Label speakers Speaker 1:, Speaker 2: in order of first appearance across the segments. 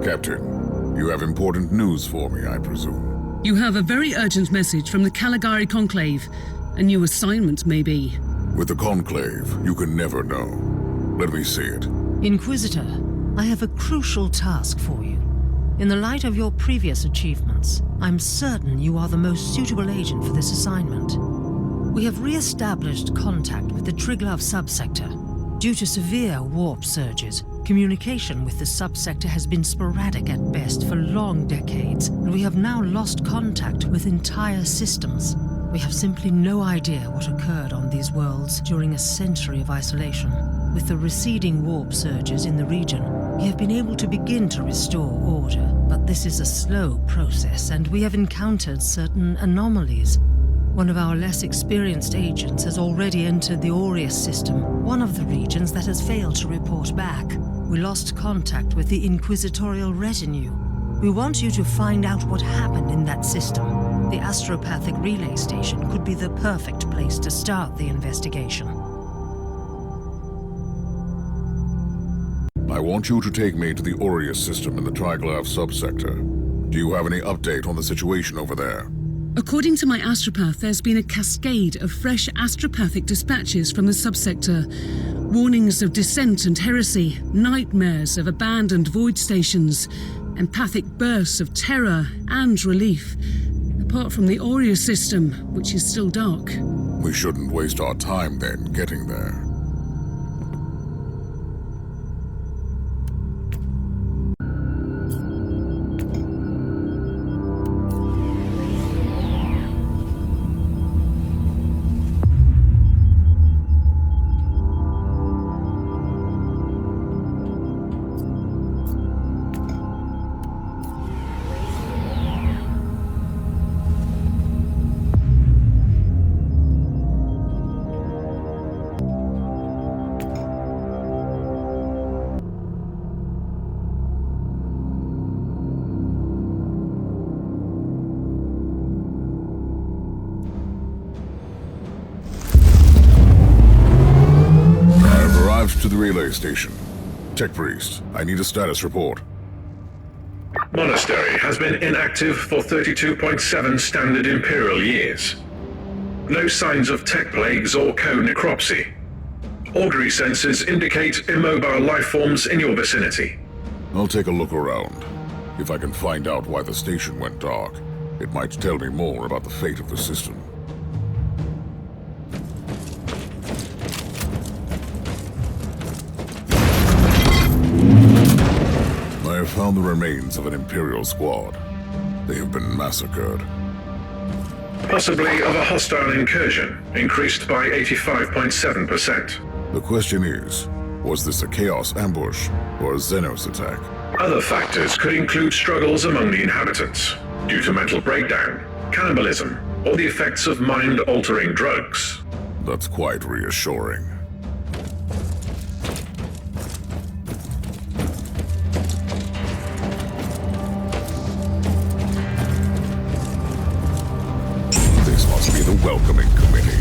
Speaker 1: Captain, you have important news for me, I presume.
Speaker 2: You have a very urgent message from the Caligari Conclave. A new assignment, maybe.
Speaker 1: With the Conclave, you can never know. Let me see it.
Speaker 3: Inquisitor, I have a crucial task for you. In the light of your previous achievements, I'm certain you are the most suitable agent for this assignment. We have re-established contact with the Triglav subsector. Due to severe warp surges, communication with the subsector has been sporadic at best for long decades, and we have now lost contact with entire systems. We have simply no idea what occurred on these worlds during a century of isolation. With the receding warp surges in the region, we have been able to begin to restore order, but this is a slow process, and we have encountered certain anomalies. One of our less experienced agents has already entered the Aureus system, one of the regions that has failed to report back. We lost contact with the Inquisitorial retinue. We want you to find out what happened in that system. The astropathic relay station could be the perfect place to start the investigation.
Speaker 1: I want you to take me to the Aureus system in the Triglav subsector. Do you have any update on the situation over there?
Speaker 2: According to my astropath, there's been a cascade of fresh astropathic dispatches from the subsector. Warnings of dissent and heresy, nightmares of abandoned void stations, empathic bursts of terror and relief. Apart from the Aureus system, which is still dark.
Speaker 1: We shouldn't waste our time then getting there. To the relay station. Tech Priest, I need a status report.
Speaker 4: Monastery has been inactive for 32.7 standard Imperial years. No signs of tech plagues or co-necropsy. Augury sensors indicate immobile life forms in your vicinity.
Speaker 1: I'll take a look around. If I can find out why the station went dark, it might tell me more about the fate of the system. I have found the remains of an Imperial squad. They have been massacred.
Speaker 4: Possibly of a hostile incursion, increased by 85.7%.
Speaker 1: The question is, was this a Chaos ambush or a Xenos attack?
Speaker 4: Other factors could include struggles among the inhabitants, due to mental breakdown, cannibalism, or the effects of mind-altering drugs.
Speaker 1: That's quite reassuring. The welcoming committee.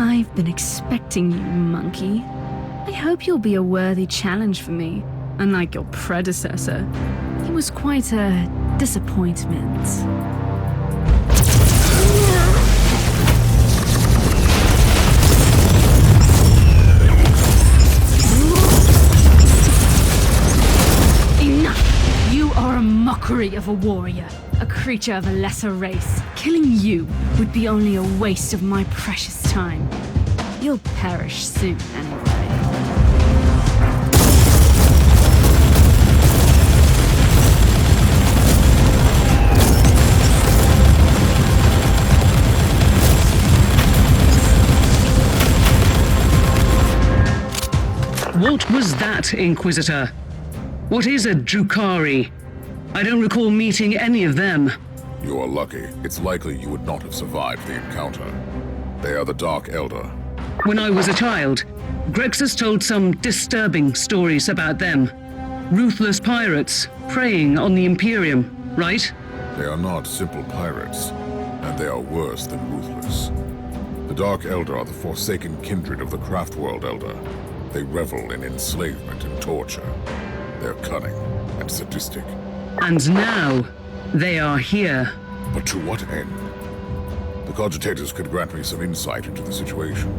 Speaker 5: I've been expecting you, monkey. I hope you'll be a worthy challenge for me, unlike your predecessor. He was quite a disappointment. Enough! You are a mockery of a warrior, a creature of a lesser race. Killing you would be only a waste of my precious time. You'll perish soon anyway.
Speaker 2: What was that, Inquisitor? What is a Drukari? I don't recall meeting any of them.
Speaker 1: You are lucky. It's likely you would not have survived the encounter. They are the Dark Elder.
Speaker 2: When I was a child, Grexus told some disturbing stories about them. Ruthless pirates preying on the Imperium, right?
Speaker 1: They are not simple pirates, and they are worse than ruthless. The Dark Elder are the forsaken kindred of the Craftworld Elder. They revel in enslavement and torture. They're cunning and sadistic.
Speaker 2: And now, they are here.
Speaker 1: But to what end? The cogitators could grant me some insight into the situation.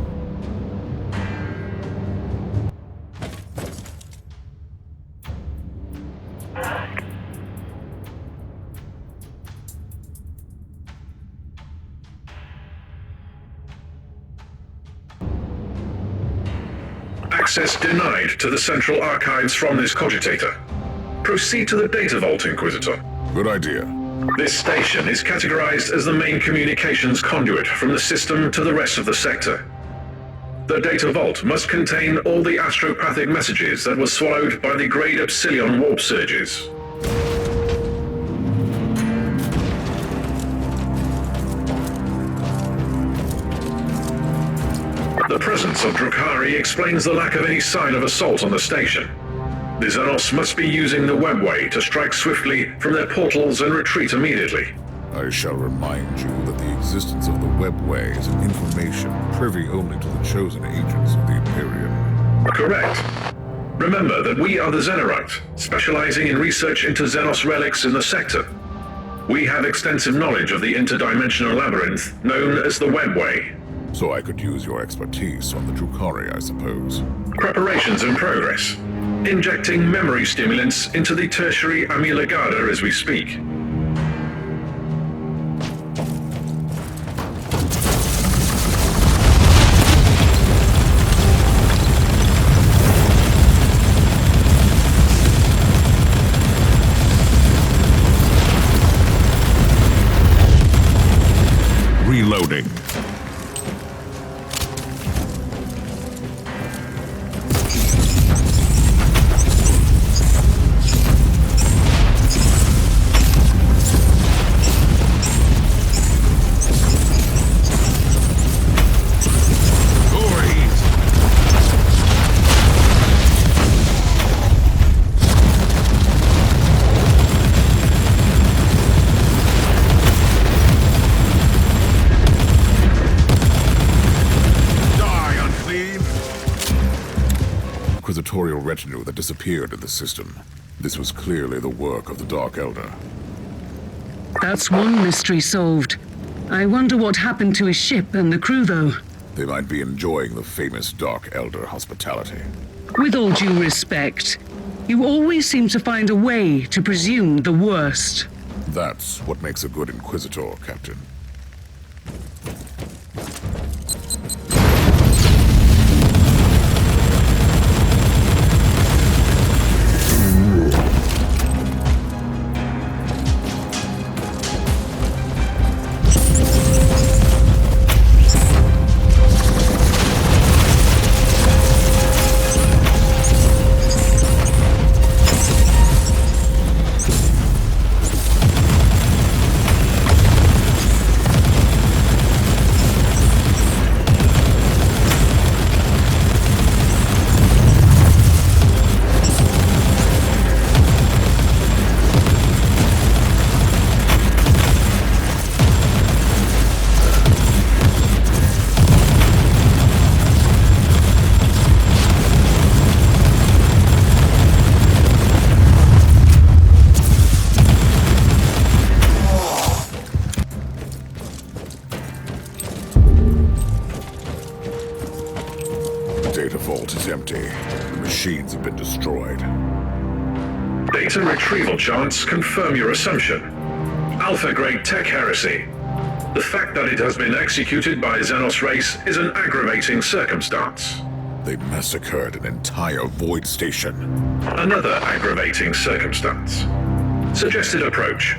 Speaker 4: Access denied to the central archives from this cogitator. Proceed to the data vault, Inquisitor.
Speaker 1: Good idea.
Speaker 4: This station is categorized as the main communications conduit from the system to the rest of the sector. The data vault must contain all the astropathic messages that were swallowed by the Grade Epsilon warp surges. The presence of Drukhari explains the lack of any sign of assault on the station. The Xenos must be using the webway to strike swiftly from their portals and retreat immediately.
Speaker 1: I shall remind you that the existence of the webway is an information privy only to the chosen agents of the Imperium.
Speaker 4: Correct. Remember that we are the Xenorite, specializing in research into Xenos relics in the sector. We have extensive knowledge of the interdimensional labyrinth known as the webway.
Speaker 1: So I could use your expertise on the Drukhari, I suppose.
Speaker 4: Preparations in progress. Injecting memory stimulants into the tertiary amyloid as we speak.
Speaker 1: Reloading. Inquisitorial retinue that disappeared in the system. This was clearly the work of the Dark Elder.
Speaker 2: That's one mystery solved. I wonder what happened to his ship and the crew, though.
Speaker 1: They might be enjoying the famous Dark Elder hospitality.
Speaker 2: With all due respect, you always seem to find a way to presume the worst.
Speaker 1: That's what makes a good Inquisitor, Captain. The data vault is empty. The machines have been destroyed.
Speaker 4: Data retrieval charts confirm your assumption. Alpha-grade tech heresy. The fact that it has been executed by Xenos race is an aggravating circumstance.
Speaker 1: They massacred an entire void station.
Speaker 4: Another aggravating circumstance. Suggested approach.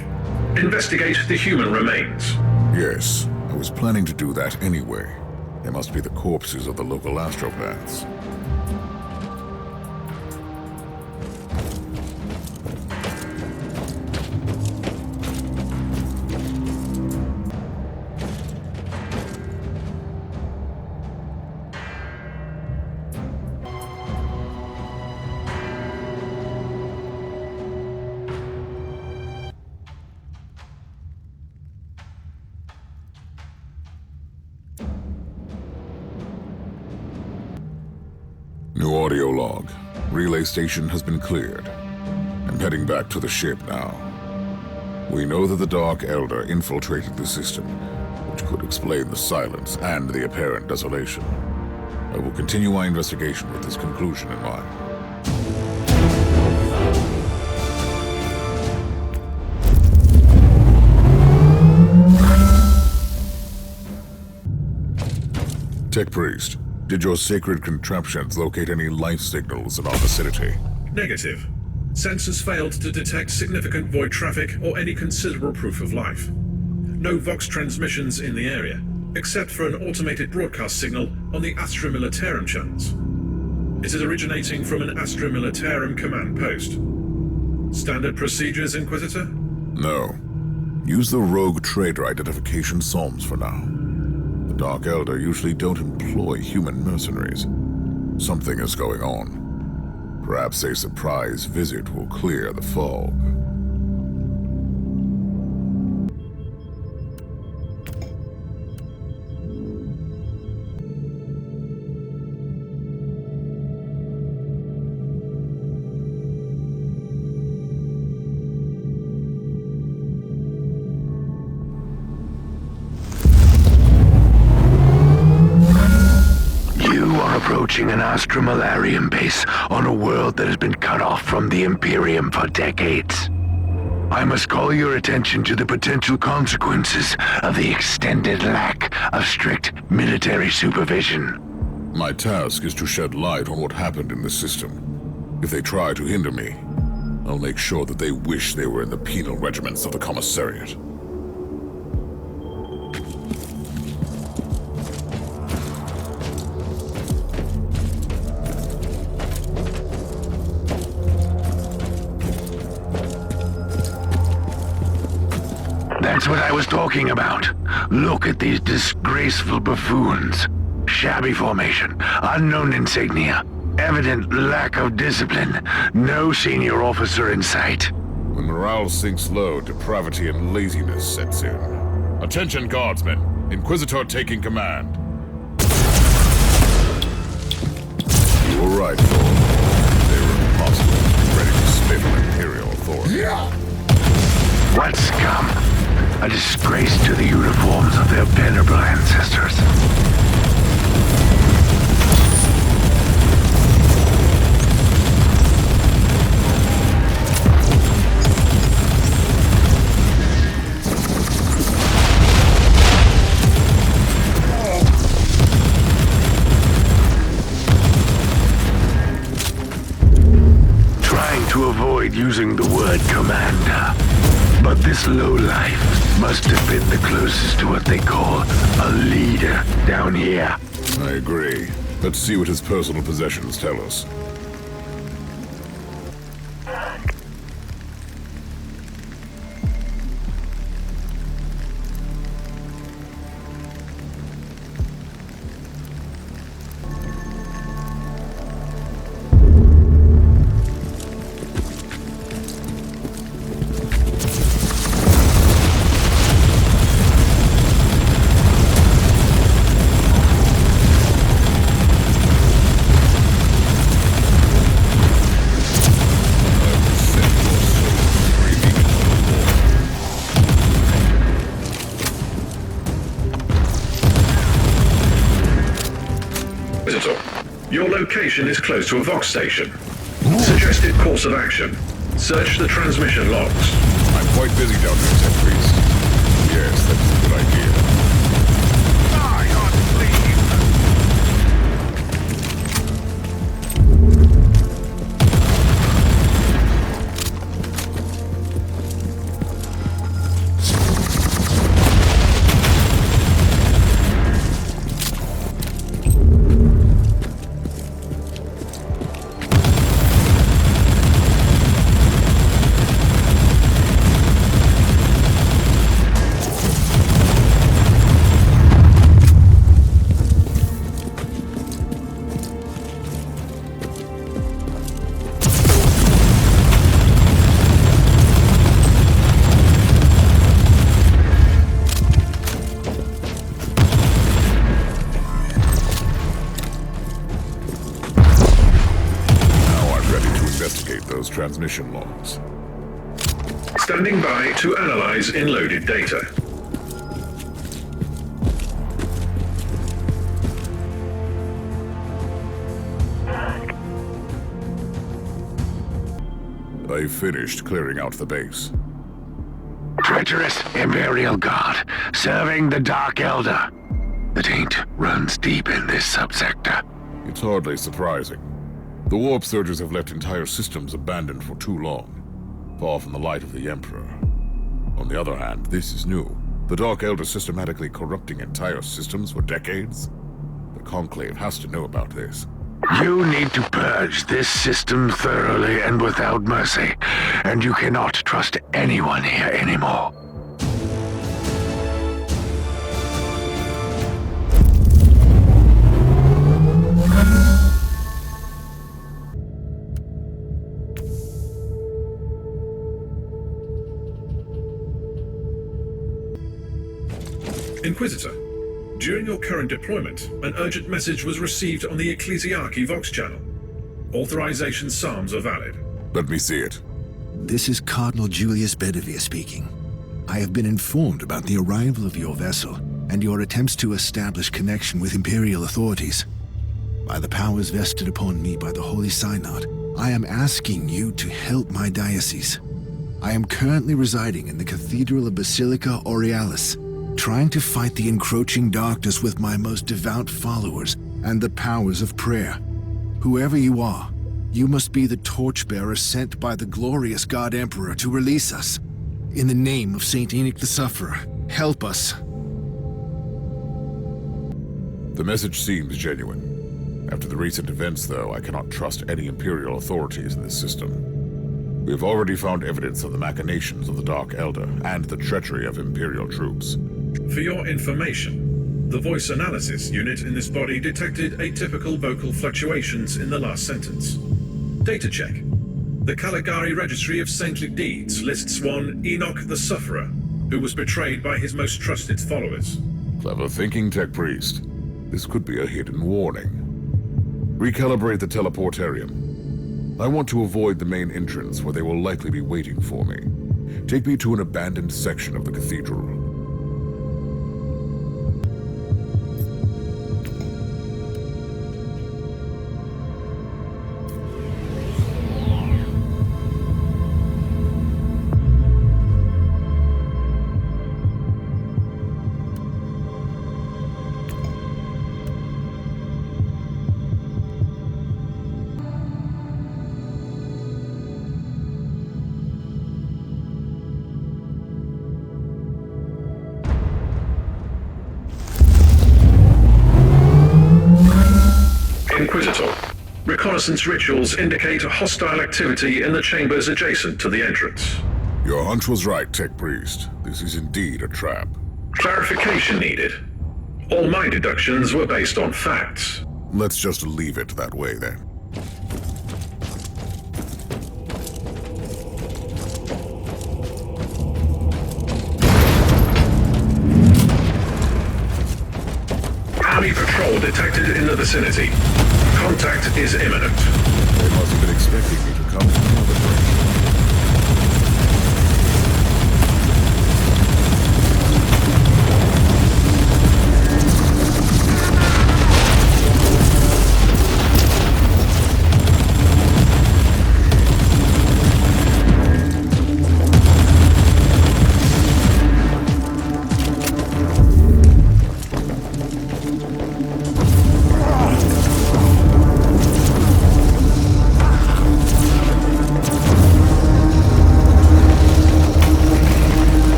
Speaker 4: Investigate the human remains.
Speaker 1: Yes, I was planning to do that anyway. They must be the corpses of the local astropaths. New audio log. Relay station has been cleared. I'm heading back to the ship now. We know that the Dark Elder infiltrated the system, which could explain the silence and the apparent desolation. I will continue my investigation with this conclusion in mind. Tech Priest, did your sacred contraptions locate any life signals in our vicinity?
Speaker 4: Negative. Sensors failed to detect significant void traffic or any considerable proof of life. No Vox transmissions in the area, except for an automated broadcast signal on the Astra Militarum channels. It is originating from an Astra Militarum command post. Standard procedures, Inquisitor?
Speaker 1: No. Use the rogue trader identification psalms for now. The Dark Elder usually don't employ human mercenaries. Something is going on. Perhaps a surprise visit will clear the fog.
Speaker 6: Approaching an Astromalarian base on a world that has been cut off from the Imperium for decades. I must call your attention to the potential consequences of the extended lack of strict military supervision.
Speaker 1: My task is to shed light on what happened in the system. If they try to hinder me, I'll make sure that they wish they were in the penal regiments of the Commissariat.
Speaker 6: That's what I was talking about. Look at these disgraceful buffoons. Shabby formation, unknown insignia, evident lack of discipline, no senior officer in sight.
Speaker 1: When morale sinks low, depravity and laziness sets in. Attention, guardsmen. Inquisitor taking command. You were right, Thor. They were impossible, ready to spit on Imperial authority.
Speaker 6: What scum? A disgrace to the uniforms of their venerable ancestors. Trying to avoid using the word commander. But this lowlife must have been the closest to what they call a leader down here.
Speaker 1: I agree. Let's see what his personal possessions tell us.
Speaker 4: Your location is close to a Vox station. Suggested course of action. Search the transmission logs.
Speaker 1: I'm quite busy down here, Tech Priest. Yes, that's a good idea. Transmission logs.
Speaker 4: Standing by to analyze in-loaded data.
Speaker 1: I finished clearing out the base.
Speaker 6: Treacherous Imperial Guard, serving the Dark Elder. The taint runs deep in this subsector.
Speaker 1: It's hardly surprising. The warp surges have left entire systems abandoned for too long, far from the light of the Emperor. On the other hand, this is new. The Dark Elder systematically corrupting entire systems for decades? The Conclave has to know about this.
Speaker 6: You need to purge this system thoroughly and without mercy, and you cannot trust anyone here anymore.
Speaker 4: Inquisitor, during your current deployment, an urgent message was received on the Ecclesiarchy Vox channel. Authorization psalms are valid.
Speaker 1: Let me see it.
Speaker 7: This is Cardinal Julius Bedivere speaking. I have been informed about the arrival of your vessel and your attempts to establish connection with Imperial authorities. By the powers vested upon me by the Holy Synod, I am asking you to help my diocese. I am currently residing in the Cathedral of Basilica Aurealis, trying to fight the encroaching darkness with my most devout followers and the powers of prayer. Whoever you are, you must be the torchbearer sent by the glorious God Emperor to release us. In the name of Saint Enoch the Sufferer, help us.
Speaker 1: The message seems genuine. After the recent events, though, I cannot trust any Imperial authorities in this system. We have already found evidence of the machinations of the Dark Elder and the treachery of Imperial troops.
Speaker 4: For your information, the voice analysis unit in this body detected atypical vocal fluctuations in the last sentence. Data check. The Caligari Registry of Saintly Deeds lists one Enoch the Sufferer, who was betrayed by his most trusted followers.
Speaker 1: Clever thinking, Tech Priest. This could be a hidden warning. Recalibrate the teleportarium. I want to avoid the main entrance where they will likely be waiting for me. Take me to an abandoned section of the cathedral.
Speaker 4: Inquisitor, reconnaissance rituals indicate hostile activity in the chambers adjacent to the entrance.
Speaker 1: Your hunch was right, Tech Priest. This is indeed a trap.
Speaker 4: Clarification needed. All my deductions were based on facts.
Speaker 1: Let's just leave it that way, then.
Speaker 4: Army patrol detected in the vicinity. Contact is imminent.
Speaker 1: They must have been expecting me to come from another direction.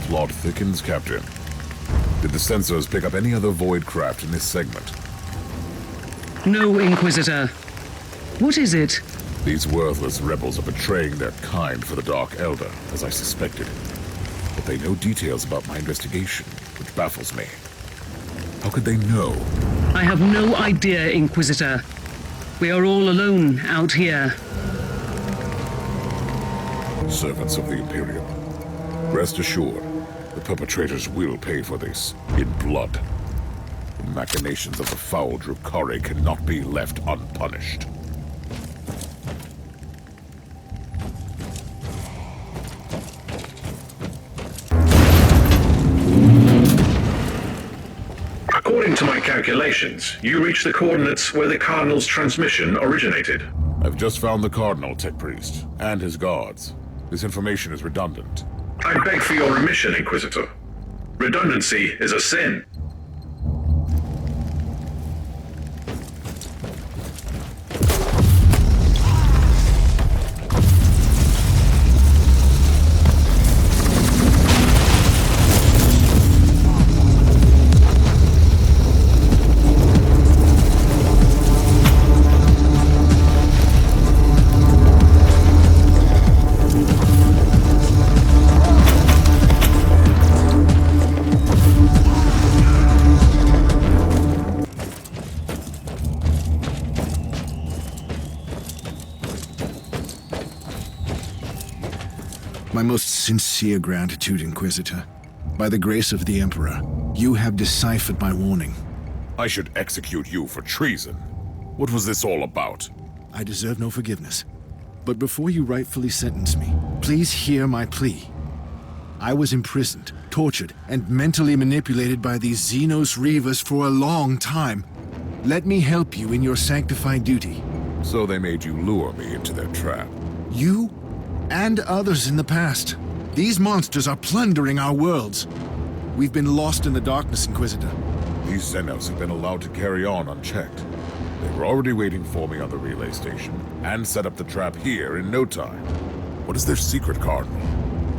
Speaker 1: plot thickens, Captain. Did the sensors pick up any other void craft in this segment?
Speaker 2: No, Inquisitor. What is it?
Speaker 1: These worthless rebels are betraying their kind for the Dark Elder, as I suspected. But they know details about my investigation, which baffles me. How could they know?
Speaker 2: I have no idea, Inquisitor. We are all alone out here.
Speaker 1: Servants of the Imperium, rest assured, the perpetrators will pay for this in blood. The machinations of the foul DrukharI cannot be left unpunished.
Speaker 4: According to my calculations, you reached the coordinates where the Cardinal's transmission originated.
Speaker 1: I've just found the Cardinal, Tech Priest, and his guards. This information is redundant.
Speaker 4: I beg for your remission, Inquisitor. Redundancy is a sin.
Speaker 7: My most sincere gratitude, Inquisitor. By the grace of the Emperor, you have deciphered my warning.
Speaker 1: I should execute you for treason. What was this all about?
Speaker 7: I deserve no forgiveness. But before you rightfully sentence me, please hear my plea. I was imprisoned, tortured, and mentally manipulated by these Xenos Reavers for a long time. Let me help you in your sanctified duty.
Speaker 1: So they made you lure me into their trap.
Speaker 7: You and others in the past. These monsters are plundering our worlds. We've been lost in the darkness, Inquisitor.
Speaker 1: These Xenos have been allowed to carry on unchecked. They were already waiting for me on the relay station, and set up the trap here in no time. What is their secret, Cardinal?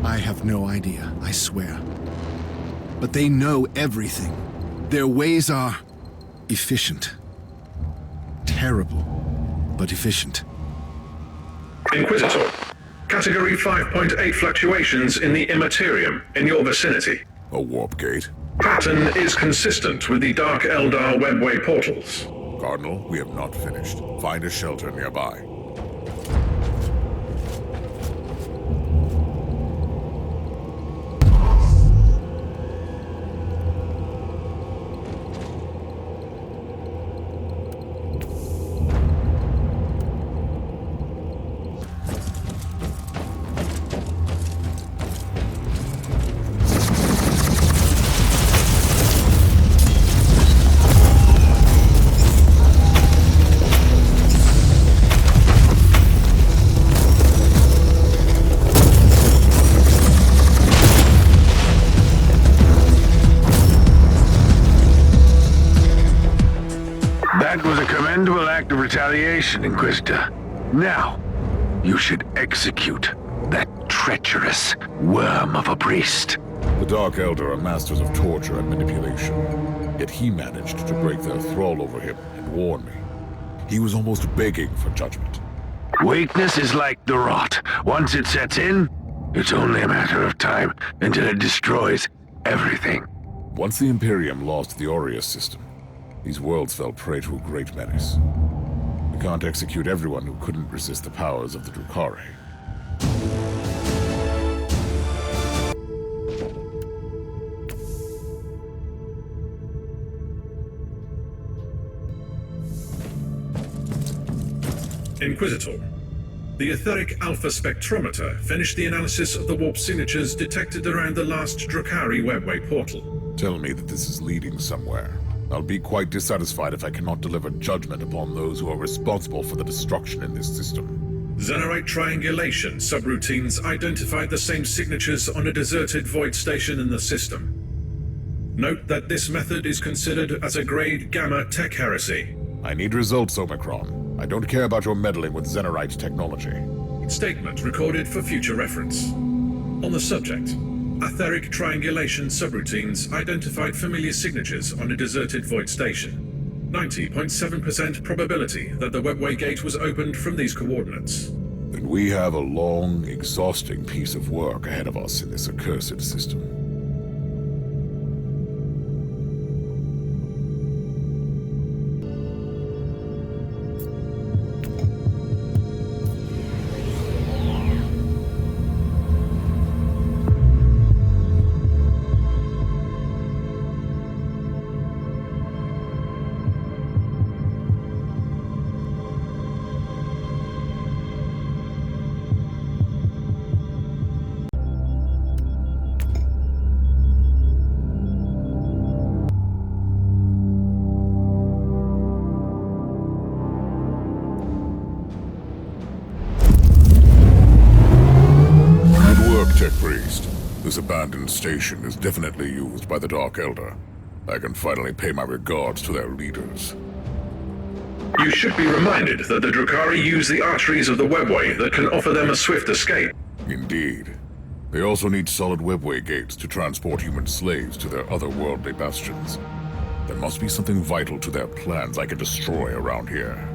Speaker 7: I have no idea, I swear. But they know everything. Their ways are efficient. Terrible, but efficient.
Speaker 4: Inquisitor, Category 5.8 fluctuations in the immaterium in your vicinity.
Speaker 1: A warp gate?
Speaker 4: Pattern is consistent with the Dark Eldar webway portals.
Speaker 1: Cardinal, we have not finished. Find a shelter nearby.
Speaker 6: That was a commendable act of retaliation, Inquisitor. Now, you should execute that treacherous worm of a priest.
Speaker 1: The Dark Elder are masters of torture and manipulation. Yet he managed to break their thrall over him and warn me. He was almost begging for judgment.
Speaker 6: Weakness is like the rot. Once it sets in, it's only a matter of time until it destroys everything.
Speaker 1: Once the Imperium lost the Aureus system, these worlds fell prey to a great menace. We can't execute everyone who couldn't resist the powers of the Drukhari.
Speaker 4: Inquisitor, the etheric alpha spectrometer finished the analysis of the warp signatures detected around the last Drukhari webway portal.
Speaker 1: Tell me that this is leading somewhere. I'll be quite dissatisfied if I cannot deliver judgment upon those who are responsible for the destruction in this system.
Speaker 4: Xenorite triangulation subroutines identified the same signatures on a deserted void station in the system. Note that this method is considered as a grade Gamma tech heresy.
Speaker 1: I need results, Omicron. I don't care about your meddling with Xenorite technology.
Speaker 4: Statement recorded for future reference. On the subject, Etheric triangulation subroutines identified familiar signatures on a deserted void station. 90.7% probability that the webway gate was opened from these coordinates.
Speaker 1: Then we have a long, exhausting piece of work ahead of us in this accursed system. This abandoned station is definitely used by the Dark Elder. I can finally pay my regards to their leaders.
Speaker 4: You should be reminded that the Drukhari use the arteries of the webway that can offer them a swift escape.
Speaker 1: Indeed. They also need solid webway gates to transport human slaves to their otherworldly bastions. There must be something vital to their plans I can destroy around here.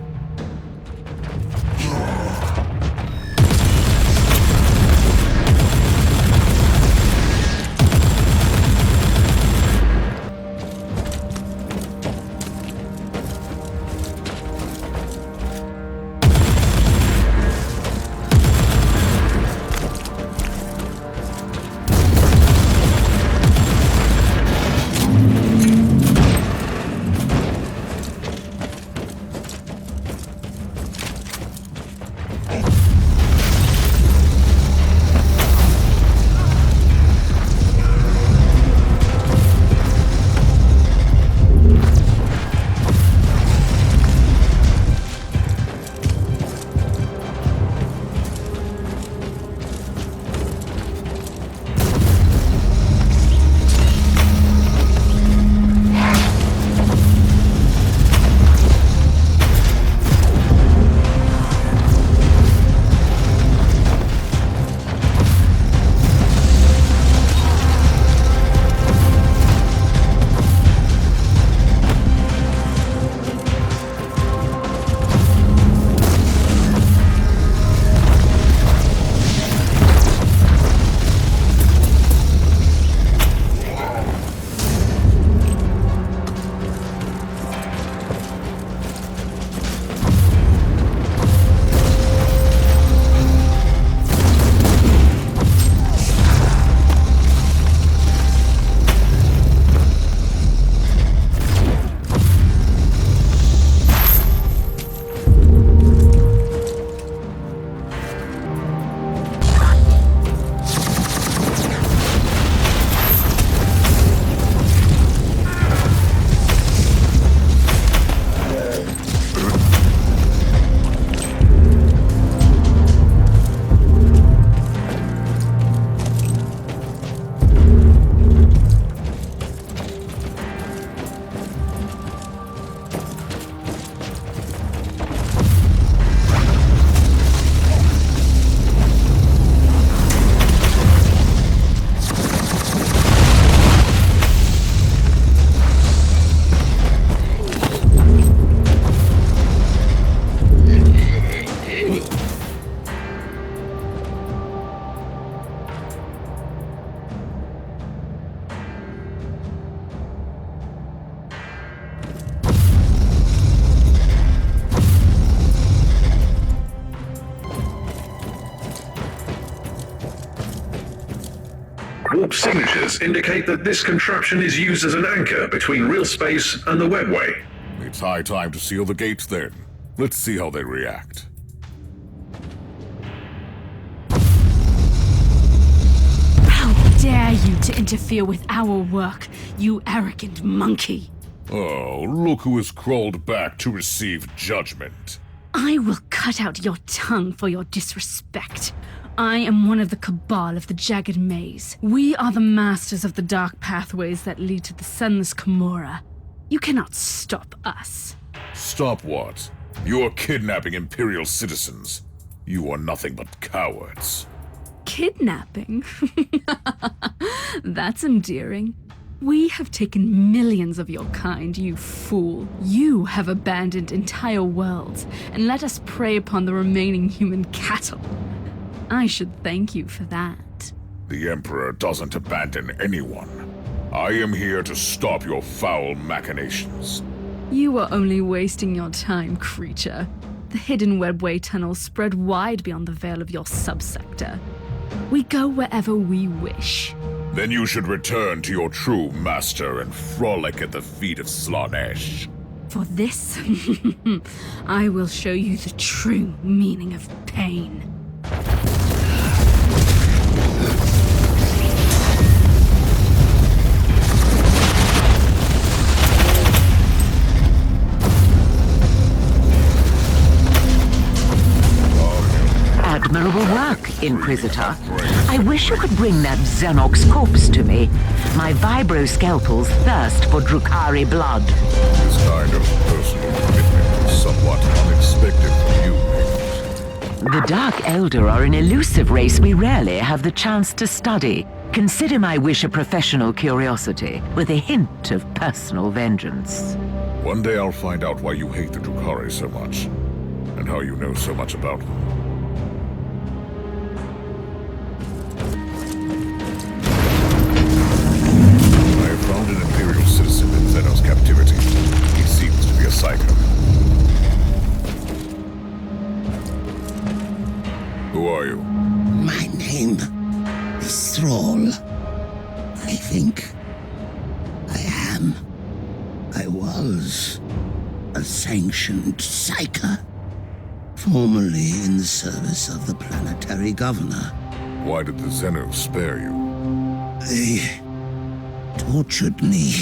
Speaker 4: Warp signatures indicate that this contraption is used as an anchor between real space and the webway.
Speaker 1: It's high time to seal the gates then. Let's see how they react.
Speaker 5: How dare you to interfere with our work, you arrogant monkey!
Speaker 1: Oh, look who has crawled back to receive judgment.
Speaker 5: I will cut out your tongue for your disrespect. I am one of the cabal of the Jagged Maze. We are the masters of the dark pathways that lead to the sunless Camorra. You cannot stop us.
Speaker 1: Stop what? You are kidnapping Imperial citizens. You are nothing but cowards.
Speaker 5: Kidnapping? That's endearing. We have taken millions of your kind, you fool. You have abandoned entire worlds and let us prey upon the remaining human cattle. I should thank you for that.
Speaker 1: The Emperor doesn't abandon anyone. I am here to stop your foul machinations.
Speaker 5: You are only wasting your time, creature. The hidden webway tunnels spread wide beyond the veil of your subsector. We go wherever we wish.
Speaker 1: Then you should return to your true master and frolic at the feet of Slaanesh.
Speaker 5: For this, I will show you the true meaning of pain.
Speaker 8: Admirable work, Inquisitor. I wish you could bring that Xenok's corpse to me. My vibro-scalpels thirst for Drukhari blood.
Speaker 1: This kind of personal commitment is somewhat unexpected from you.
Speaker 8: The Dark Elder are an elusive race we rarely have the chance to study. Consider my wish a professional curiosity, with a hint of personal vengeance.
Speaker 1: One day I'll find out why you hate the Drukhari so much, and how you know so much about them. Found an Imperial citizen in Zeno's captivity. He seems to be a psycho. Who are you?
Speaker 9: My name is Thrall. I think I was a sanctioned psyker, formerly in the service of the planetary governor.
Speaker 1: Why did the Xenos spare you?
Speaker 9: They tortured me.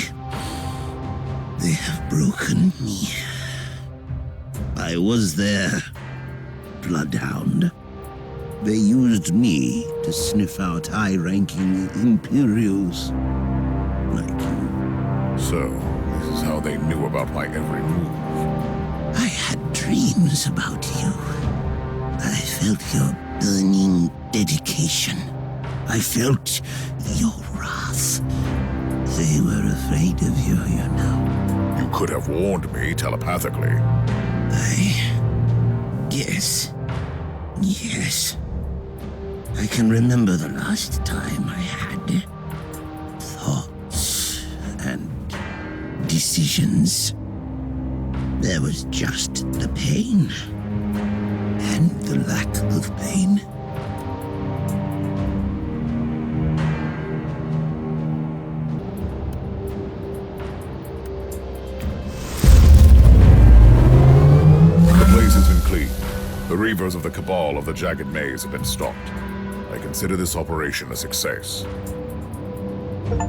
Speaker 9: They have broken me. I was their bloodhound. They used me to sniff out high-ranking Imperials like you.
Speaker 1: So, this is how they knew about my every move.
Speaker 9: I had dreams about you. I felt your burning dedication. I felt your wrath. They were afraid of you, you know.
Speaker 1: You could have warned me telepathically.
Speaker 9: Yes. I can remember the last time I had thoughts and decisions. There was just the pain and the lack of pain.
Speaker 1: The reavers of the Cabal of the Jagged Maze have been stopped. I consider this operation a success.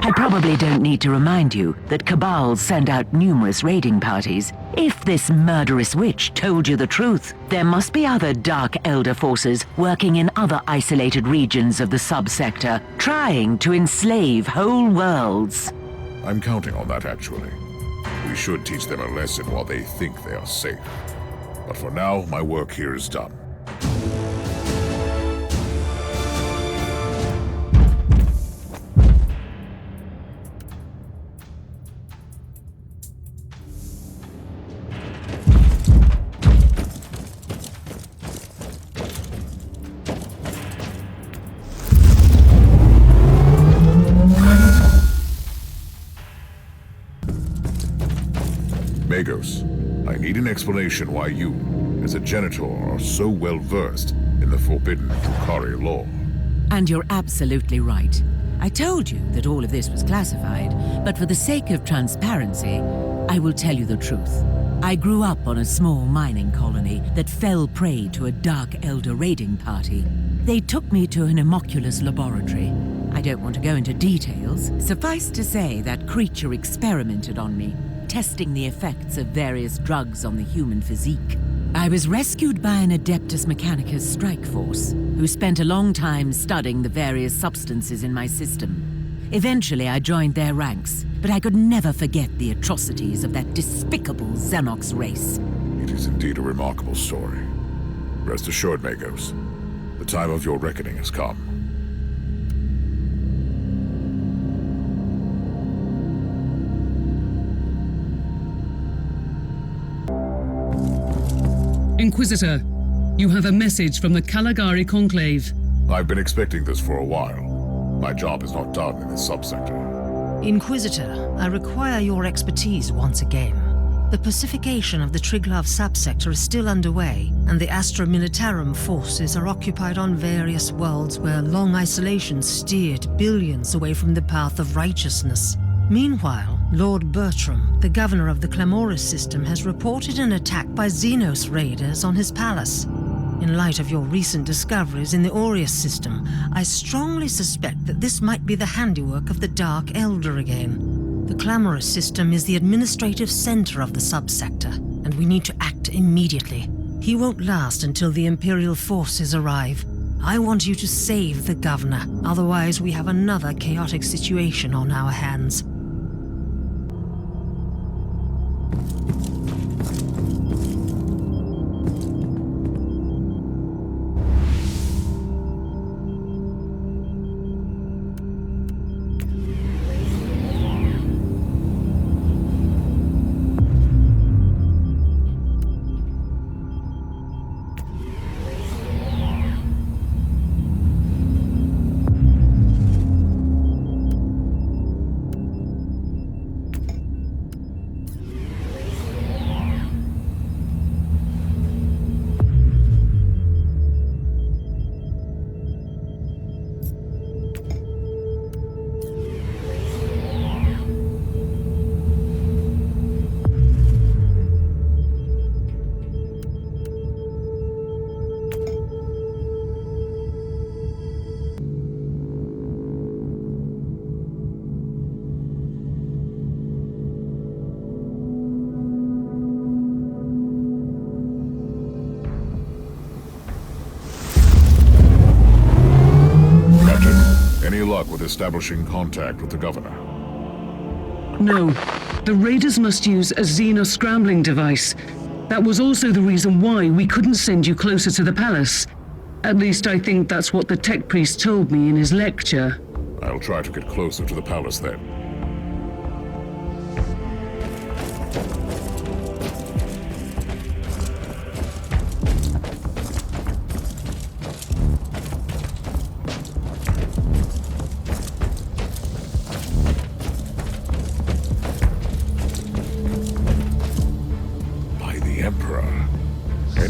Speaker 8: I probably don't need to remind you that Cabals send out numerous raiding parties. If this murderous witch told you the truth, there must be other Dark Elder forces working in other isolated regions of the subsector, trying to enslave whole worlds.
Speaker 1: I'm counting on that, actually. We should teach them a lesson while they think they are safe. But for now, my work here is done. Magos, I need an explanation why you, as a genitor, are so well versed in the forbidden Drukhari law.
Speaker 10: And you're absolutely right. I told you that all of this was classified, but for the sake of transparency, I will tell you the truth. I grew up on a small mining colony that fell prey to a Dark Elder raiding party. They took me to an homunculus laboratory. I don't want to go into details. Suffice to say that creature experimented on me, testing the effects of various drugs on the human physique. I was rescued by an Adeptus Mechanicus strike force, who spent a long time studying the various substances in my system. Eventually, I joined their ranks, but I could never forget the atrocities of that despicable Xenok's race.
Speaker 1: It is indeed a remarkable story. Rest assured, Magos, the time of your reckoning has come.
Speaker 2: Inquisitor, you have a message from the Caligari Conclave.
Speaker 1: I've been expecting this for a while. My job is not done in this subsector.
Speaker 3: Inquisitor, I require your expertise once again. The pacification of the Triglav subsector is still underway, and the Astra Militarum forces are occupied on various worlds where long isolation steered billions away from the path of righteousness. Meanwhile, Lord Bertram, the governor of the Clamoris system, has reported an attack by Xenos raiders on his palace. In light of your recent discoveries in the Aureus system, I strongly suspect that this might be the handiwork of the Dark Elder again. The Clamoris system is the administrative center of the subsector, and we need to act immediately. He won't last until the Imperial forces arrive. I want you to save the governor, otherwise we have another chaotic situation on our hands.
Speaker 1: Any luck with establishing contact with the governor?
Speaker 2: No. The raiders must use a Xenos scrambling device. That was also the reason why we couldn't send you closer to the palace. At least I think that's what the tech priest told me in his lecture.
Speaker 1: I'll try to get closer to the palace then.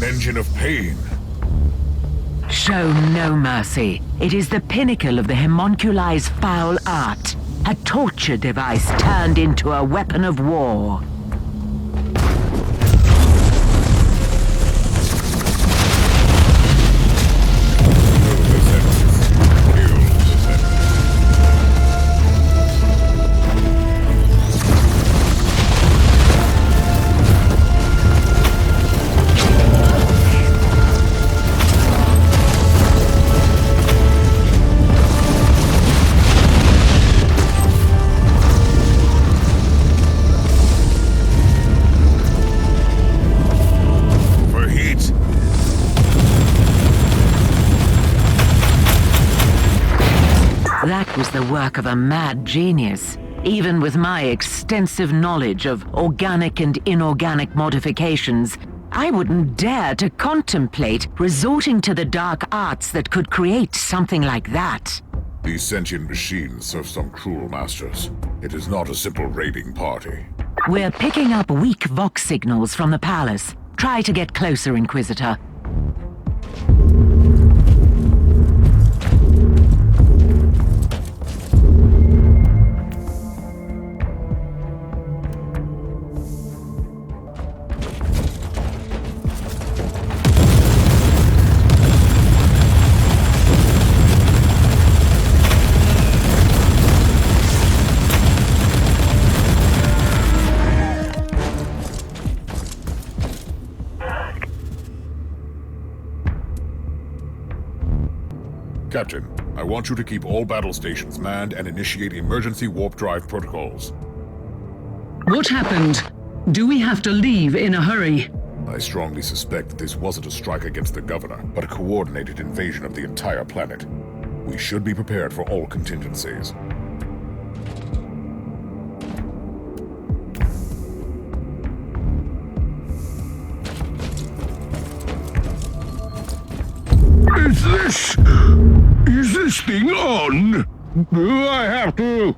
Speaker 1: Engine of pain.
Speaker 8: Show no mercy. It is the pinnacle of the homunculized foul art. A torture device turned into a weapon of war. That was the work of a mad genius. Even with my extensive knowledge of organic and inorganic modifications, I wouldn't dare to contemplate resorting to the dark arts that could create something like that.
Speaker 1: These sentient machines serve some cruel masters. It is not a simple raiding party.
Speaker 8: We're picking up weak Vox signals from the palace. Try to get closer, Inquisitor.
Speaker 1: Captain, I want you to keep all battle stations manned and initiate emergency warp drive protocols.
Speaker 2: What happened? Do we have to leave in a hurry?
Speaker 1: I strongly suspect that this wasn't a strike against the governor, but a coordinated invasion of the entire planet. We should be prepared for all contingencies.
Speaker 6: Is this thing on? Do I have to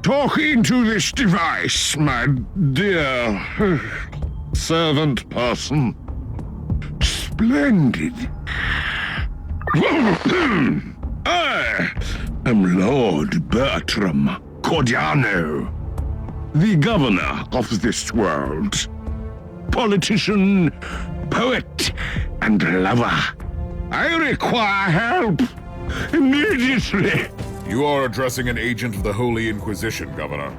Speaker 6: talk into this device, my dear servant person? Splendid. I am Lord Bertram Cordiano, the governor of this world. Politician, poet, and lover. I require help immediately.
Speaker 1: You are addressing an agent of the Holy Inquisition, Governor.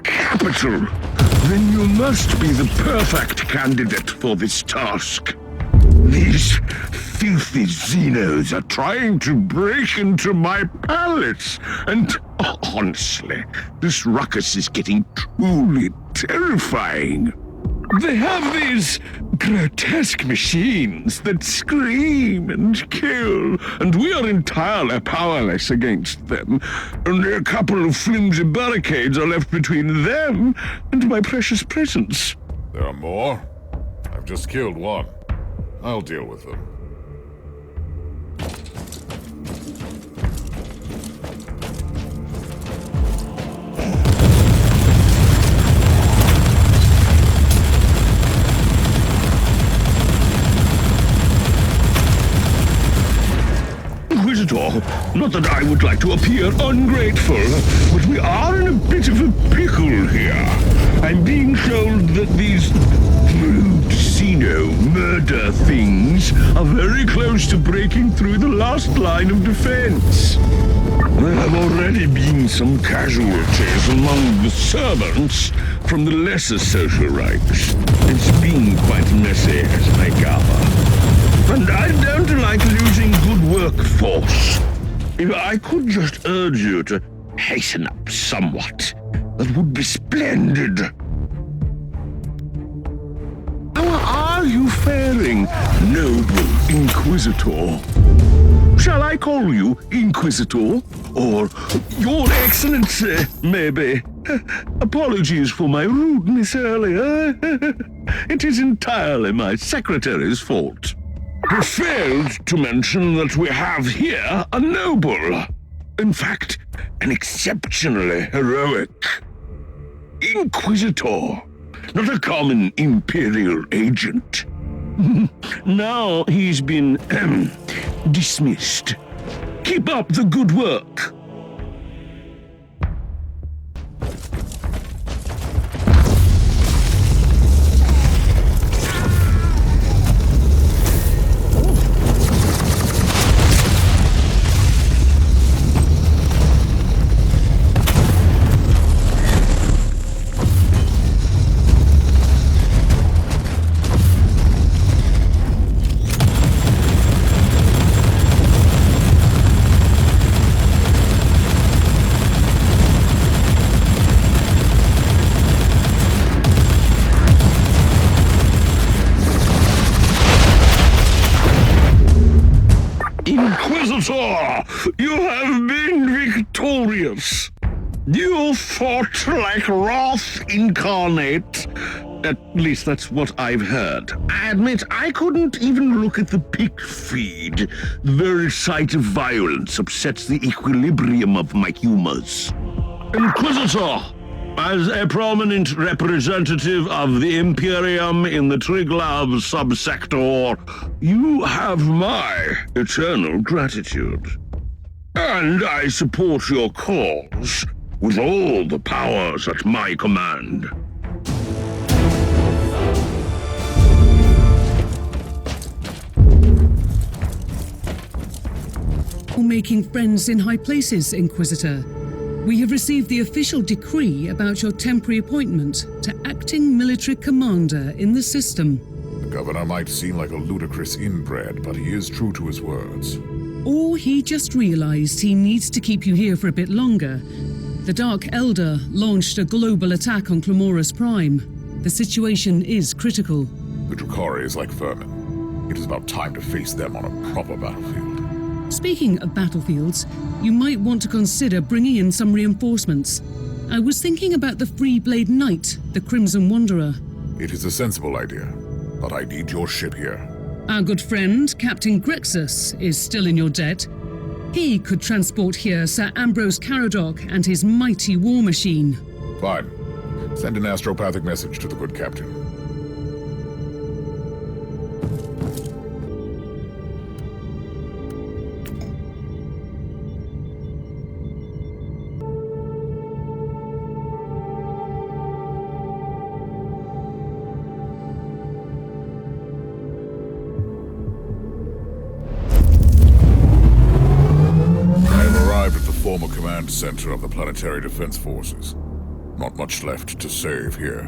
Speaker 6: Capital. Then you must be the perfect candidate for this task. These filthy Xenos are trying to break into my palace, and honestly, this ruckus is getting truly terrifying. They have these grotesque machines that scream and kill, and we are entirely powerless against them. Only a couple of flimsy barricades are left between them and my precious presence.
Speaker 1: There are more? I've just killed one. I'll deal with them.
Speaker 6: Inquisitor, not that I would like to appear ungrateful, but we are in a bit of a pickle here. I'm being told that these rude Xeno murder things are very close to breaking through the last line of defense. There have already been some casualties among the servants from the lesser social ranks. It's been quite messy, as I gather. And I don't like losing good workforce. If I could just urge you to hasten up somewhat, that would be splendid. How are you faring, noble Inquisitor? Shall I call you Inquisitor? Or Your Excellency, maybe? Apologies for my rudeness earlier. It is entirely my secretary's fault. He failed to mention that we have here a noble. In fact, an exceptionally heroic Inquisitor. Not a common Imperial agent. Now he's been dismissed. Keep up the good work. Inquisitor, you have been victorious. You fought like Wrath incarnate. At least that's what I've heard. I admit I couldn't even look at the pick feed. The very sight of violence upsets the equilibrium of my humors. Inquisitor, as a prominent representative of the Imperium in the Triglav subsector, you have my eternal gratitude. And I support your cause with all the powers at my command.
Speaker 2: Making friends in high places, Inquisitor. We have received the official decree about your temporary appointment to acting military commander in the system.
Speaker 1: The governor might seem like a ludicrous inbred, but he is true to his words.
Speaker 2: Or he just realized he needs to keep you here for a bit longer. The Dark Elder launched a global attack on Clamorus Prime. The situation is critical.
Speaker 1: The Drukhari is like vermin. It is about time to face them on a proper battlefield.
Speaker 2: Speaking of battlefields, you might want to consider bringing in some reinforcements. I was thinking about the Free-Blade Knight, the Crimson Wanderer.
Speaker 1: It is a sensible idea, but I need your ship here.
Speaker 2: Our good friend, Captain Grexus, is still in your debt. He could transport here Sir Ambrose Caradoc and his mighty war machine.
Speaker 1: Fine. Send an astropathic message to the good captain. Former command center of the Planetary Defense Forces. Not much left to save here.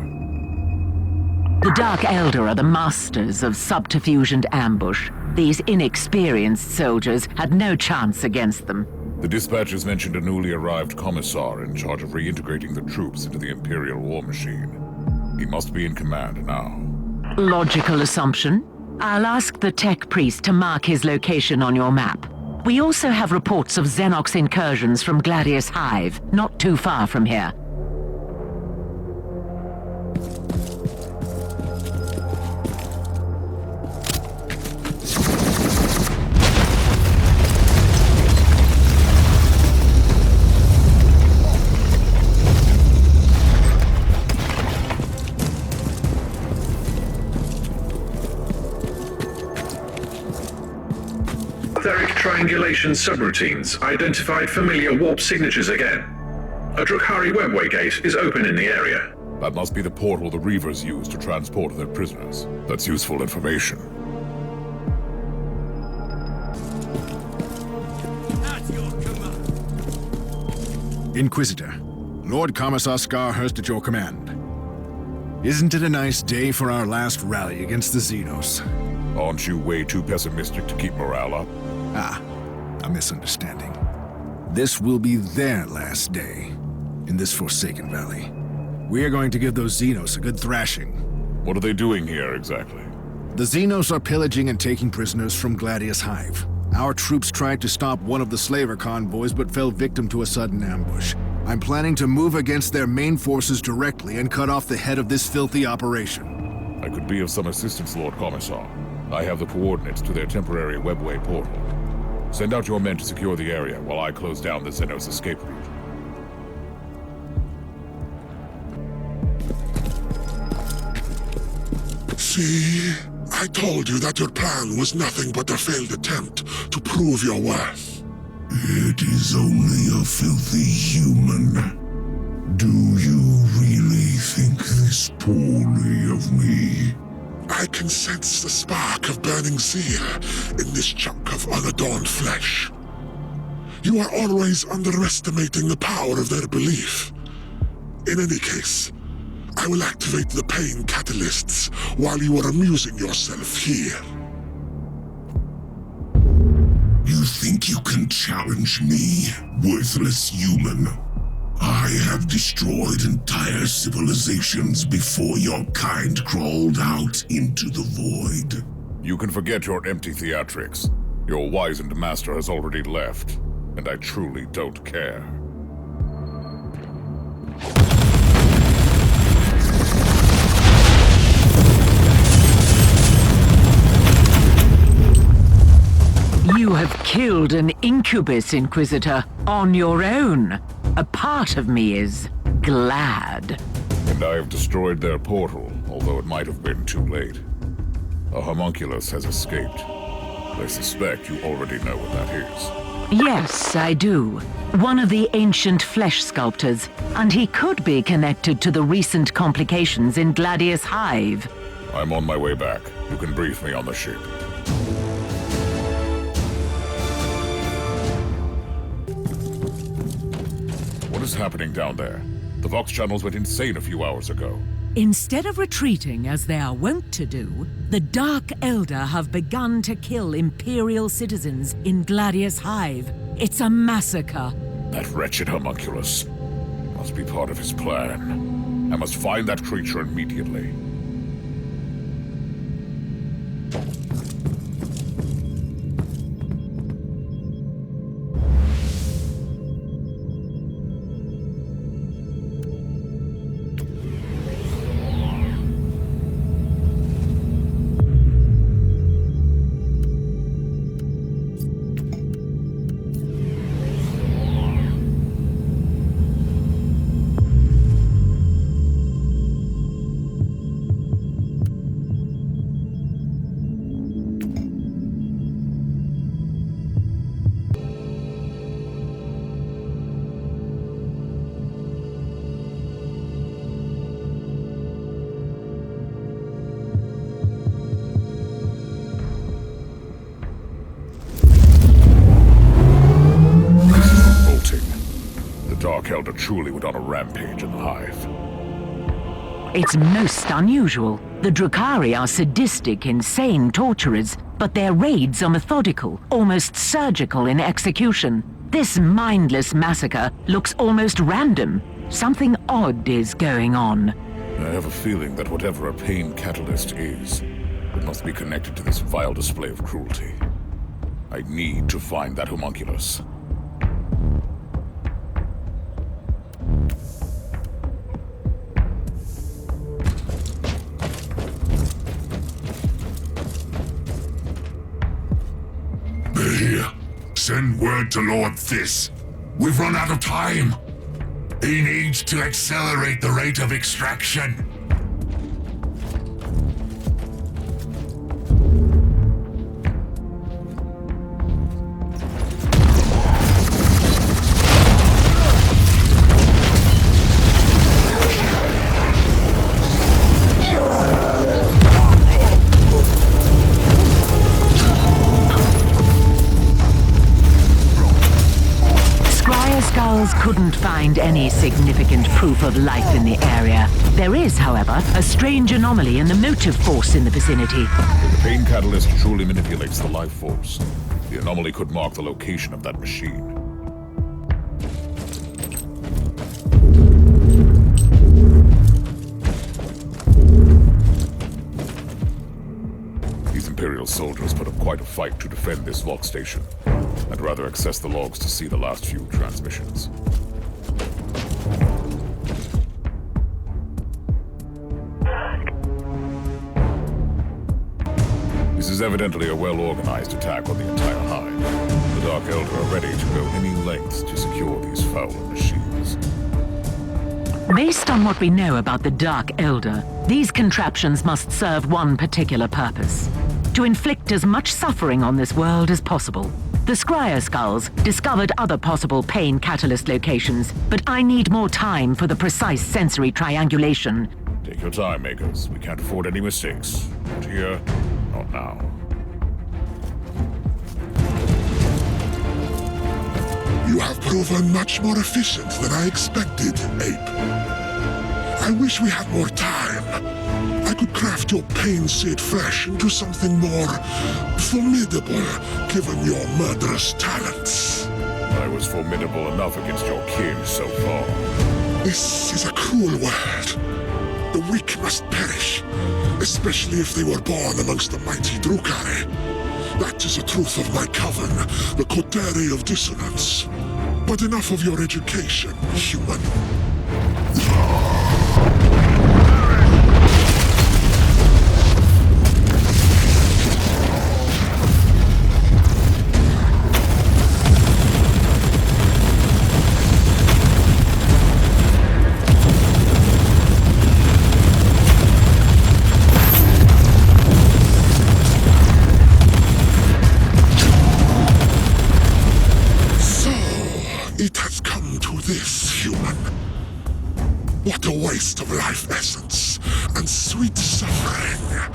Speaker 8: The Dark Elder are the masters of subterfuge and ambush. These inexperienced soldiers had no chance against them.
Speaker 1: The dispatches mentioned a newly arrived commissar in charge of reintegrating the troops into the Imperial war machine. He must be in command now.
Speaker 8: Logical assumption. I'll ask the tech priest to mark his location on your map. We also have reports of Xenox incursions from Gladius Hive, not too far from here.
Speaker 4: Triangulation subroutines identified familiar warp signatures again. A Drukhari webway gate is open in the area.
Speaker 1: That must be the portal the Reavers use to transport their prisoners. That's useful information.
Speaker 11: At your command.
Speaker 7: Inquisitor, Lord Commissar Scarhurst at your command. Isn't it a nice day for our last rally against the Xenos?
Speaker 1: Aren't you way too pessimistic to keep morale up?
Speaker 7: Ah, a misunderstanding. This will be their last day in this Forsaken Valley. We are going to give those Xenos a good thrashing.
Speaker 1: What are they doing here exactly?
Speaker 7: The Xenos are pillaging and taking prisoners from Gladius Hive. Our troops tried to stop one of the slaver convoys but fell victim to a sudden ambush. I'm planning to move against their main forces directly and cut off the head of this filthy operation.
Speaker 1: I could be of some assistance, Lord Commissar. I have the coordinates to their temporary webway portal. Send out your men to secure the area while I close down the Xenos escape route.
Speaker 12: See? I told you that your plan was nothing but a failed attempt to prove your worth.
Speaker 13: It is only a filthy human. Do you really think this poorly of me?
Speaker 12: I can sense the spark of burning zeal in this chunk of unadorned flesh. You are always underestimating the power of their belief. In any case, I will activate the pain catalysts while you are amusing yourself here.
Speaker 13: You think you can challenge me, worthless human? I have destroyed entire civilizations before your kind crawled out into the void.
Speaker 1: You can forget your empty theatrics. Your wizened master has already left, and I truly don't care.
Speaker 8: You have killed an incubus, Inquisitor, on your own. A part of me is glad.
Speaker 1: And I have destroyed their portal, although it might have been too late. A homunculus has escaped. I suspect you already know what that is.
Speaker 8: Yes, I do. One of the ancient flesh sculptors, and he could be connected to the recent complications in Gladius Hive.
Speaker 1: I'm on my way back. You can brief me on the ship. What is happening down there? The Vox channels went insane a few hours ago.
Speaker 10: Instead of retreating as they are wont to do, the Dark Elder have begun to kill Imperial citizens in Gladius Hive. It's a massacre.
Speaker 1: That wretched homunculus must be part of his plan. I must find that creature immediately. Dark Elder truly went on a rampage in the Hive.
Speaker 8: It's most unusual. The Drukhari are sadistic, insane torturers, but their raids are methodical, almost surgical in execution. This mindless massacre looks almost random. Something odd is going on.
Speaker 1: I have a feeling that whatever a pain catalyst is, it must be connected to this vile display of cruelty. I need to find that homunculus.
Speaker 13: They're here. Send word to Lord Thys. We've run out of time. He needs to accelerate the rate of extraction.
Speaker 8: Couldn't find any significant proof of life in the area. There is, however, a strange anomaly in the motive force in the vicinity.
Speaker 1: If the pain catalyst truly manipulates the life force, the anomaly could mark the location of that machine. These Imperial soldiers put up quite a fight to defend this Vox station. I'd rather access the logs to see the last few transmissions. This is evidently a well-organized attack on the entire Hive. The Dark Elder are ready to go any lengths to secure these foul machines.
Speaker 8: Based on what we know about the Dark Elder, these contraptions must serve one particular purpose: to inflict as much suffering on this world as possible. The Scryer Skulls discovered other possible pain catalyst locations, but I need more time for the precise sensory triangulation.
Speaker 1: Take your time, Magos. We can't afford any mistakes. Not here, not now.
Speaker 12: You have proven much more efficient than I expected, Ape. I wish we had more time. I could craft your pain-seared flesh into something more formidable, given your murderous talents.
Speaker 1: I was formidable enough against your kin so far.
Speaker 12: This is a cruel world. The weak must perish, especially if they were born amongst the mighty Drukhari. That is the truth of my coven, the Coterie of Dissonance. But enough of your education, human. What a waste of life essence and sweet suffering.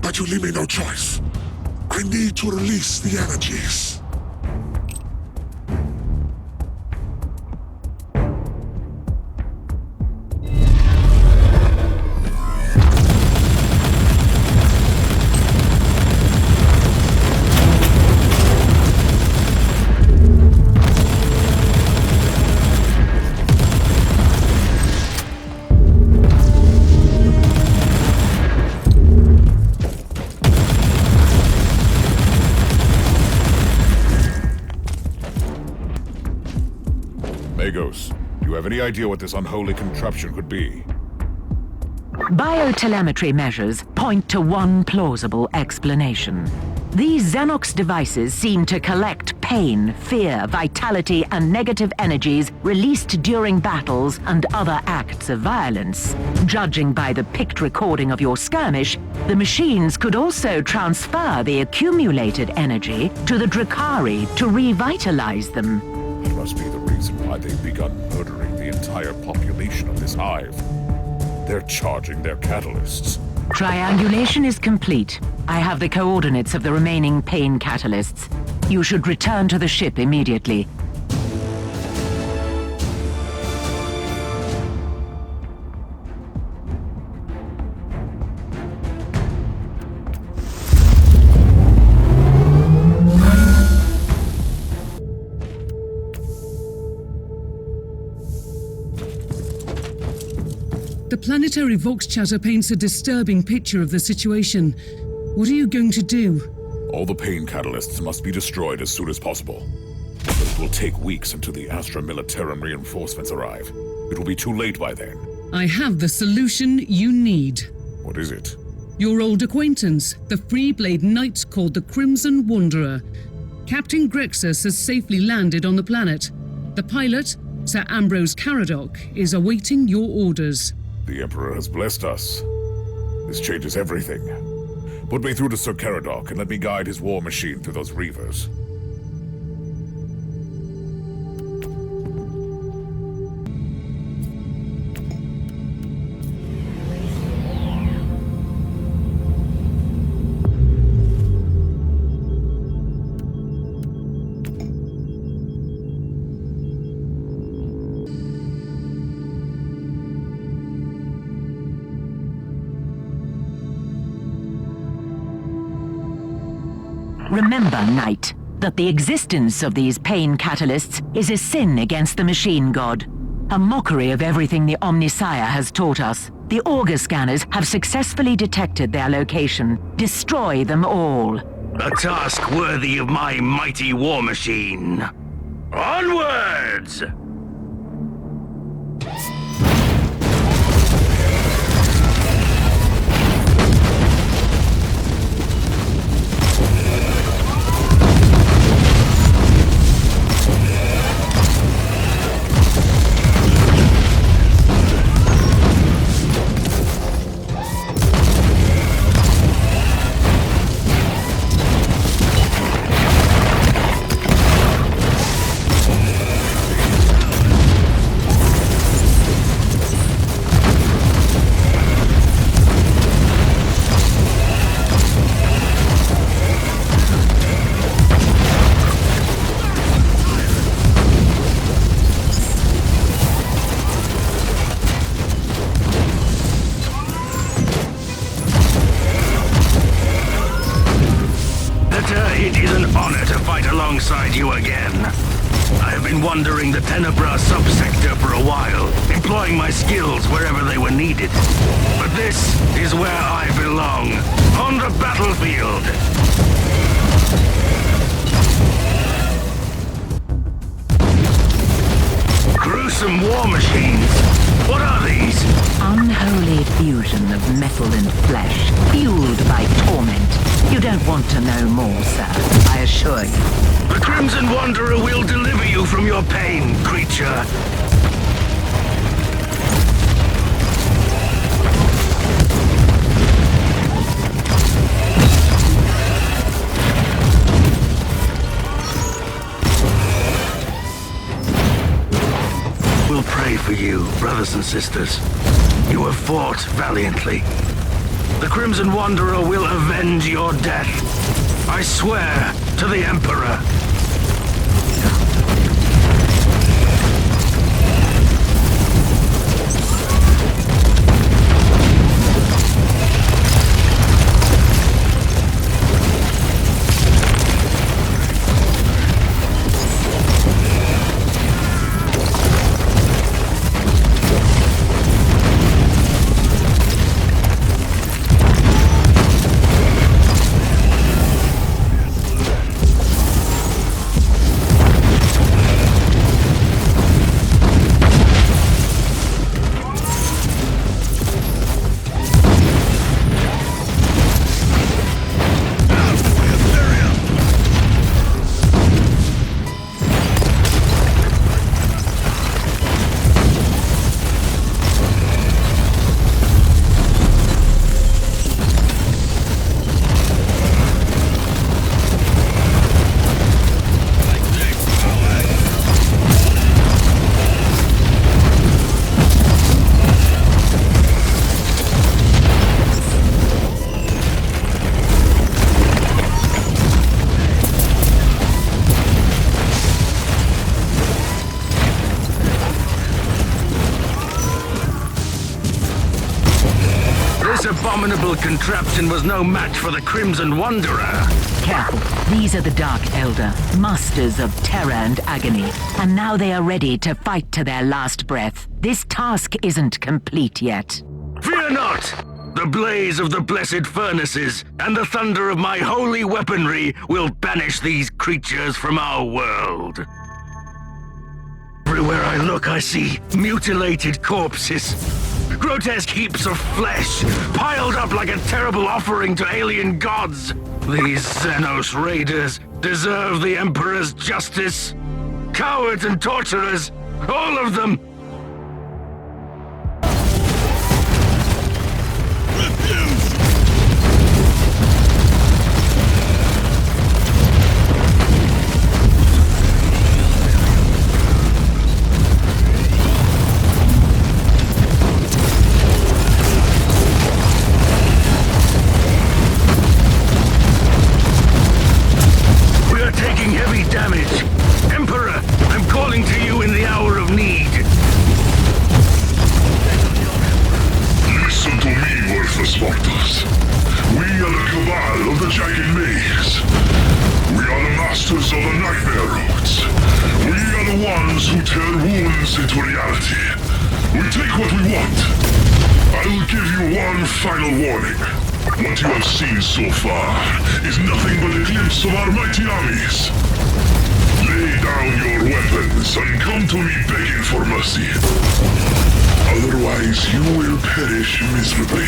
Speaker 12: But you leave me no choice. I need to release the energies.
Speaker 1: Magos, do you have any idea what this unholy contraption could be?
Speaker 8: Biotelemetry measures point to one plausible explanation. These Xenox devices seem to collect pain, fear, vitality, and negative energies released during battles and other acts of violence. Judging by the picked recording of your skirmish, the machines could also transfer the accumulated energy to the Drukhari to revitalize them.
Speaker 1: It must be the reason why they've begun murdering the entire population of this hive. They're charging their catalysts.
Speaker 8: Triangulation is complete. I have the coordinates of the remaining pain catalysts. You should return to the ship immediately.
Speaker 2: The planetary vox chatter paints a disturbing picture of the situation. What are you going to do?
Speaker 1: All the pain catalysts must be destroyed as soon as possible. But it will take weeks until the Astra Militarum reinforcements arrive. It will be too late by then.
Speaker 2: I have the solution you need.
Speaker 1: What is it?
Speaker 2: Your old acquaintance, the Freeblade Knight called the Crimson Wanderer. Captain Grexus has safely landed on the planet. The pilot, Sir Ambrose Caradoc, is awaiting your orders.
Speaker 1: The Emperor has blessed us. This changes everything. Put me through to Sir Caradoc and let me guide his war machine through those reavers.
Speaker 8: Remember, Knight, that the existence of these pain catalysts is a sin against the machine god. A mockery of everything the Omnissiah has taught us. The auger scanners have successfully detected their location. Destroy them all.
Speaker 6: A task worthy of my mighty war machine. Onwards! Alongside you again. I have been wandering the Tenebra subsector for a while, employing my skills wherever they were needed. But this is where I belong, on the battlefield. Gruesome war machines. What are these?
Speaker 8: Unholy fusion of metal and flesh, fueled by torment. You don't want to know more, sir, I assure you.
Speaker 6: The Crimson Wanderer will deliver you from your pain, creature. We'll pray for you, brothers and sisters. You have fought valiantly. The Crimson Wanderer will avenge your death. I swear to the Emperor. This abominable contraption was no match for the Crimson Wanderer.
Speaker 8: Careful. These are the Dark Elder, masters of terror and agony, and now they are ready to fight to their last breath. This task isn't complete yet.
Speaker 6: Fear not! The blaze of the blessed furnaces and the thunder of my holy weaponry will banish these creatures from our world. Everywhere I look, I see mutilated corpses. Grotesque heaps of flesh, piled up like a terrible offering to alien gods. These Xenos raiders deserve the Emperor's justice. Cowards and torturers, all of them.
Speaker 12: Final warning. What you have seen so far is nothing but a glimpse of our mighty armies. Lay down your weapons and come to me begging for mercy. Otherwise you will perish miserably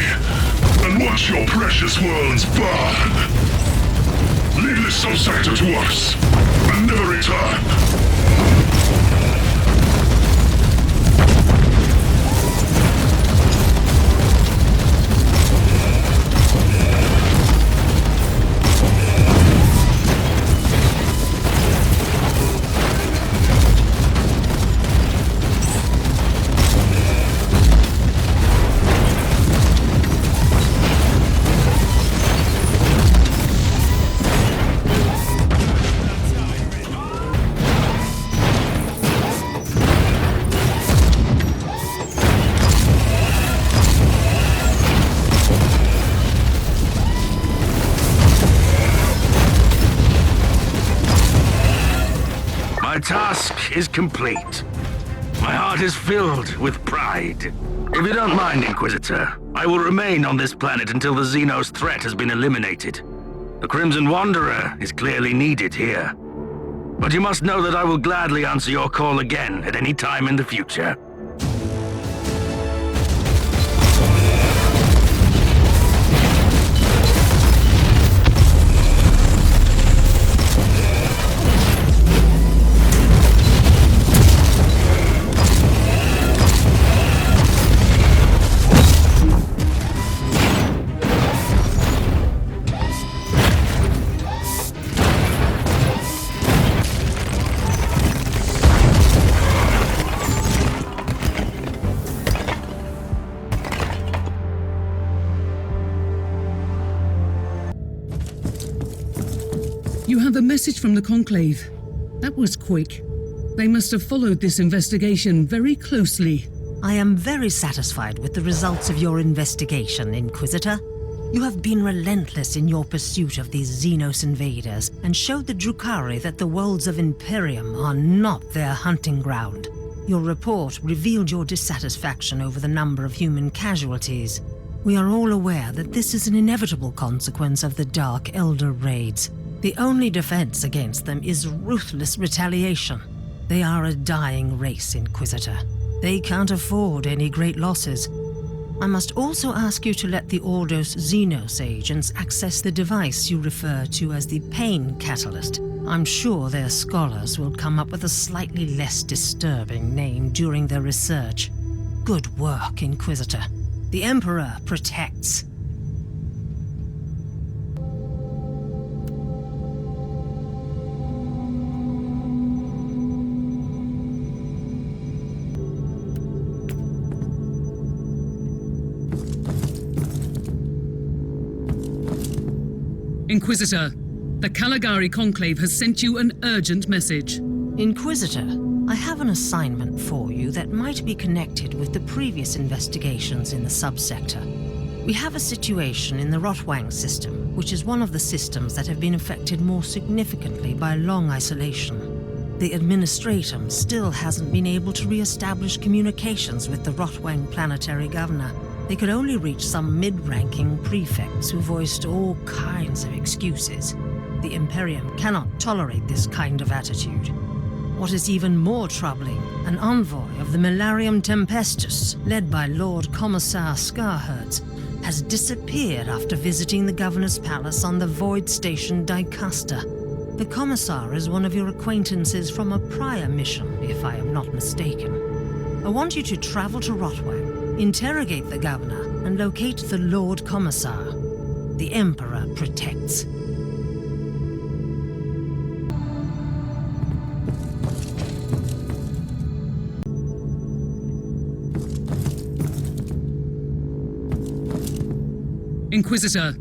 Speaker 12: and watch your precious worlds burn. Leave this subsector to us and never return.
Speaker 6: My task is complete. My heart is filled with pride. If you don't mind, Inquisitor, I will remain on this planet until the Xenos threat has been eliminated. The Crimson Wanderer is clearly needed here. But you must know that I will gladly answer your call again at any time in the future.
Speaker 2: You have a message from the Conclave. That was quick. They must have followed this investigation very closely.
Speaker 3: I am very satisfied with the results of your investigation, Inquisitor. You have been relentless in your pursuit of these Xenos invaders and showed the Drukhari that the worlds of Imperium are not their hunting ground. Your report revealed your dissatisfaction over the number of human casualties. We are all aware that this is an inevitable consequence of the Dark Elder raids. The only defense against them is ruthless retaliation. They are a dying race, Inquisitor. They can't afford any great losses. I must also ask you to let the Ordos Xenos agents access the device you refer to as the Pain Catalyst. I'm sure their scholars will come up with a slightly less disturbing name during their research. Good work, Inquisitor. The Emperor protects.
Speaker 2: Inquisitor, the Caligari Conclave has sent you an urgent message.
Speaker 3: Inquisitor, I have an assignment for you that might be connected with the previous investigations in the subsector. We have a situation in the Rotwang system, which is one of the systems that have been affected more significantly by long isolation. The Administratum still hasn't been able to re-establish communications with the Rotwang planetary governor. They could only reach some mid-ranking prefects who voiced all kinds of excuses. The Imperium cannot tolerate this kind of attitude. What is even more troubling, an envoy of the Milarium Tempestus, led by Lord Commissar Scarherds, has disappeared after visiting the Governor's Palace on the Void Station Dicaster. The Commissar is one of your acquaintances from a prior mission, if I am not mistaken. I want you to travel to Rotwang, interrogate the Governor, and locate the Lord Commissar. The Emperor protects.
Speaker 2: Inquisitor,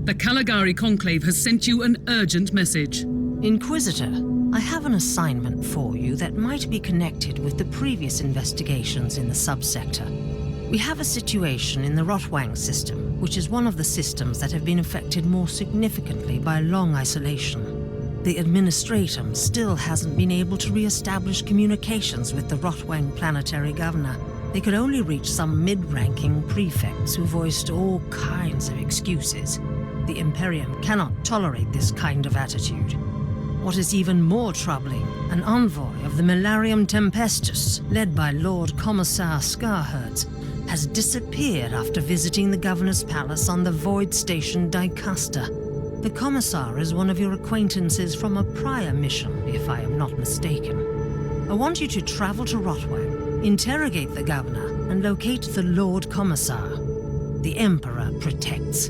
Speaker 2: the Caligari Conclave has sent you an urgent message.
Speaker 3: Inquisitor, I have an assignment for you that might be connected with the previous investigations in the subsector. We have a situation in the Rotwang system, which is one of the systems that have been affected more significantly by long isolation. The Administratum still hasn't been able to re-establish communications with the Rotwang planetary governor. They could only reach some mid-ranking prefects who voiced all kinds of excuses. The Imperium cannot tolerate this kind of attitude. What is even more troubling, an envoy of the Milarium Tempestus, led by Lord Commissar Scarherds, has disappeared after visiting the Governor's Palace on the Void Station Dicaster. The Commissar is one of your acquaintances from a prior mission, if I am not mistaken. I want you to travel to Rotwang, interrogate the Governor, and locate the Lord Commissar. The Emperor protects.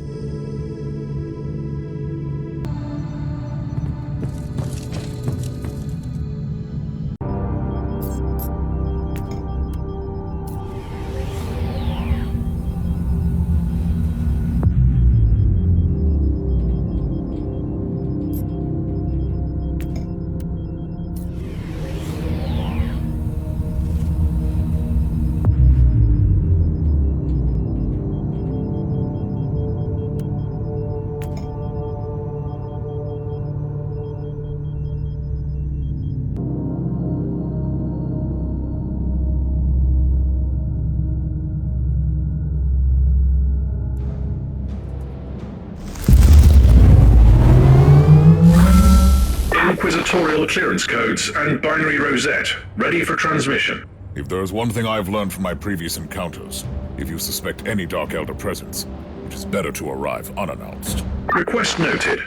Speaker 4: Inquisitorial clearance codes and binary rosette, ready for transmission.
Speaker 1: If there is one thing I've learned from my previous encounters, if you suspect any Dark Elder presence, it is better to arrive unannounced.
Speaker 4: Request noted.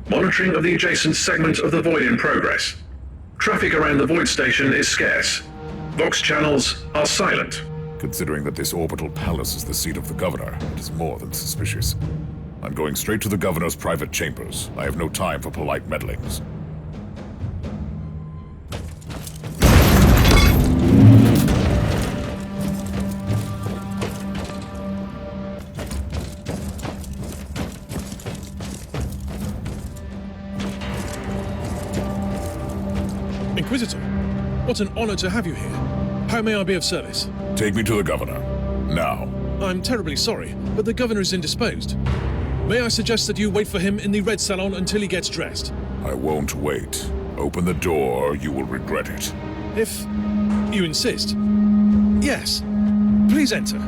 Speaker 4: Monitoring of the adjacent segment of the Void in progress. Traffic around the Void Station is scarce. Vox channels are silent.
Speaker 1: Considering that this orbital palace is the seat of the Governor, it is more than suspicious. I'm going straight to the Governor's private chambers. I have no time for polite meddlings.
Speaker 14: Inquisitor, what an honor to have you here. How may I be of service?
Speaker 1: Take me to the Governor. Now.
Speaker 14: I'm terribly sorry, but the Governor is indisposed. May I suggest that you wait for him in the Red Salon until he gets dressed?
Speaker 1: I won't wait. Open the door, or you will regret it.
Speaker 14: If you insist. Yes. Please enter.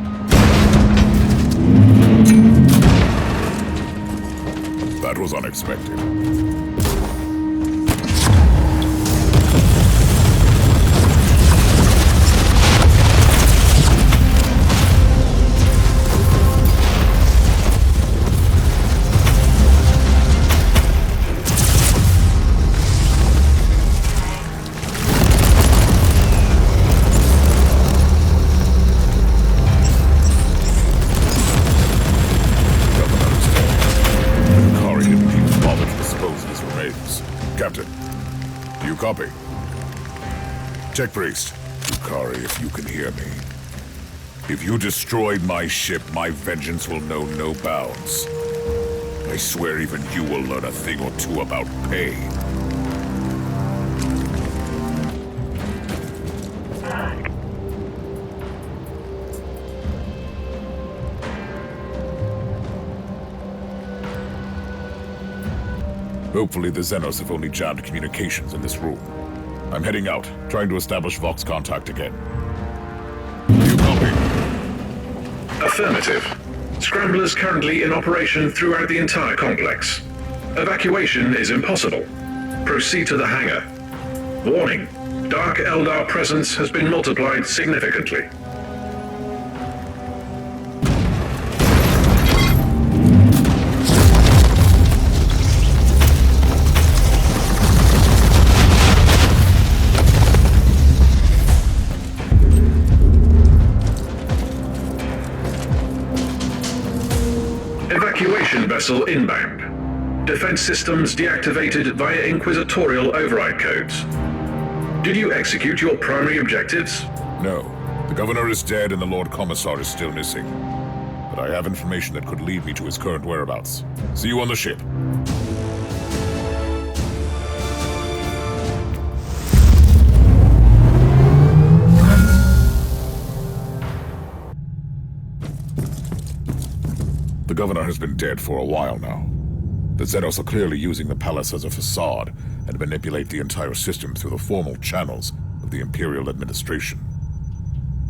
Speaker 1: That was unexpected. Copy. Check priest. Drukhari, if you can hear me. If you destroyed my ship, my vengeance will know no bounds. I swear even you will learn a thing or two about pain. Hopefully the Xenos have only jammed communications in this room. I'm heading out, trying to establish Vox contact again. You copy?
Speaker 4: Affirmative. Scramblers currently in operation throughout the entire complex. Evacuation is impossible. Proceed to the hangar. Warning. Dark Eldar presence has been multiplied significantly. Evacuation vessel inbound. Defense systems deactivated via Inquisitorial override codes. Did you execute your primary objectives?
Speaker 1: No. The Governor is dead and the Lord Commissar is still missing. But I have information that could lead me to his current whereabouts. See you on the ship. The Governor has been dead for a while now. The Xenos are clearly using the palace as a facade and manipulate the entire system through the formal channels of the Imperial administration.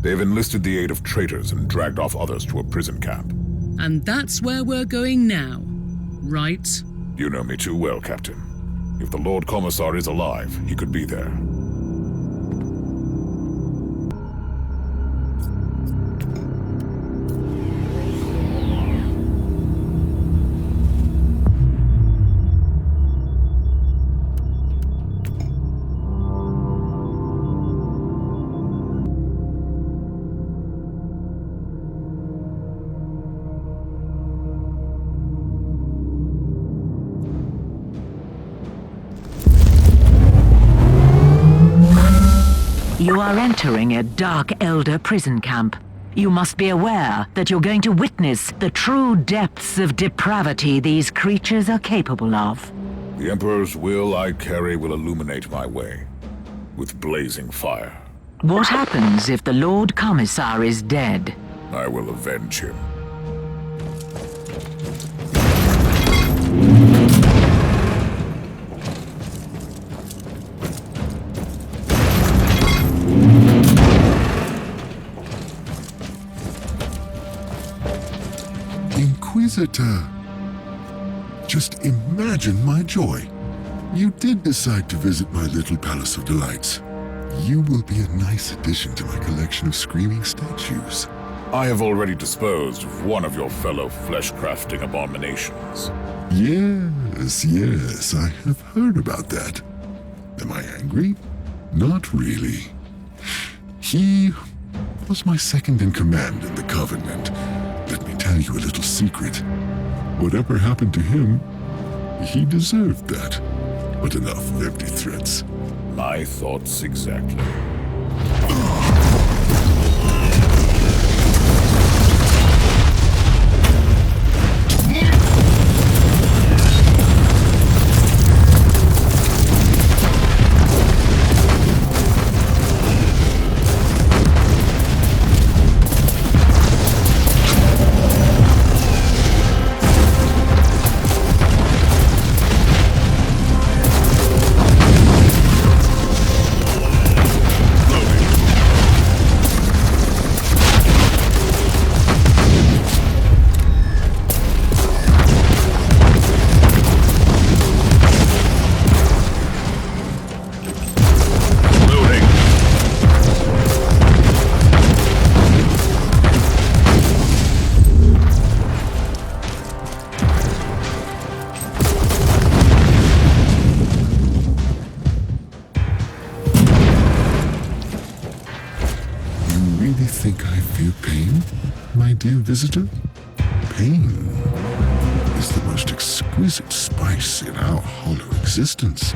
Speaker 1: They've enlisted the aid of traitors and dragged off others to a prison camp.
Speaker 2: And that's where we're going now, right?
Speaker 1: You know me too well, Captain. If the Lord Commissar is alive, he could be there.
Speaker 8: You are entering a Dark Elder prison camp. You must be aware that you're going to witness the true depths of depravity these creatures are capable of.
Speaker 1: The Emperor's will I carry will illuminate my way, with blazing fire.
Speaker 8: What happens if the Lord Commissar is dead?
Speaker 1: I will avenge him.
Speaker 12: Inquisitor. Just imagine my joy. You did decide to visit my little Palace of Delights. You will be a nice addition to my collection of screaming statues.
Speaker 1: I have already disposed of one of your fellow flesh-crafting abominations.
Speaker 12: Yes, I have heard about that. Am I angry? Not really. He was my second in command in the Covenant. Let me tell you a little secret. Whatever happened to him, he deserved that. But enough of empty threats.
Speaker 1: My thoughts exactly.
Speaker 12: Visitor? Pain is the most exquisite spice in our hollow existence.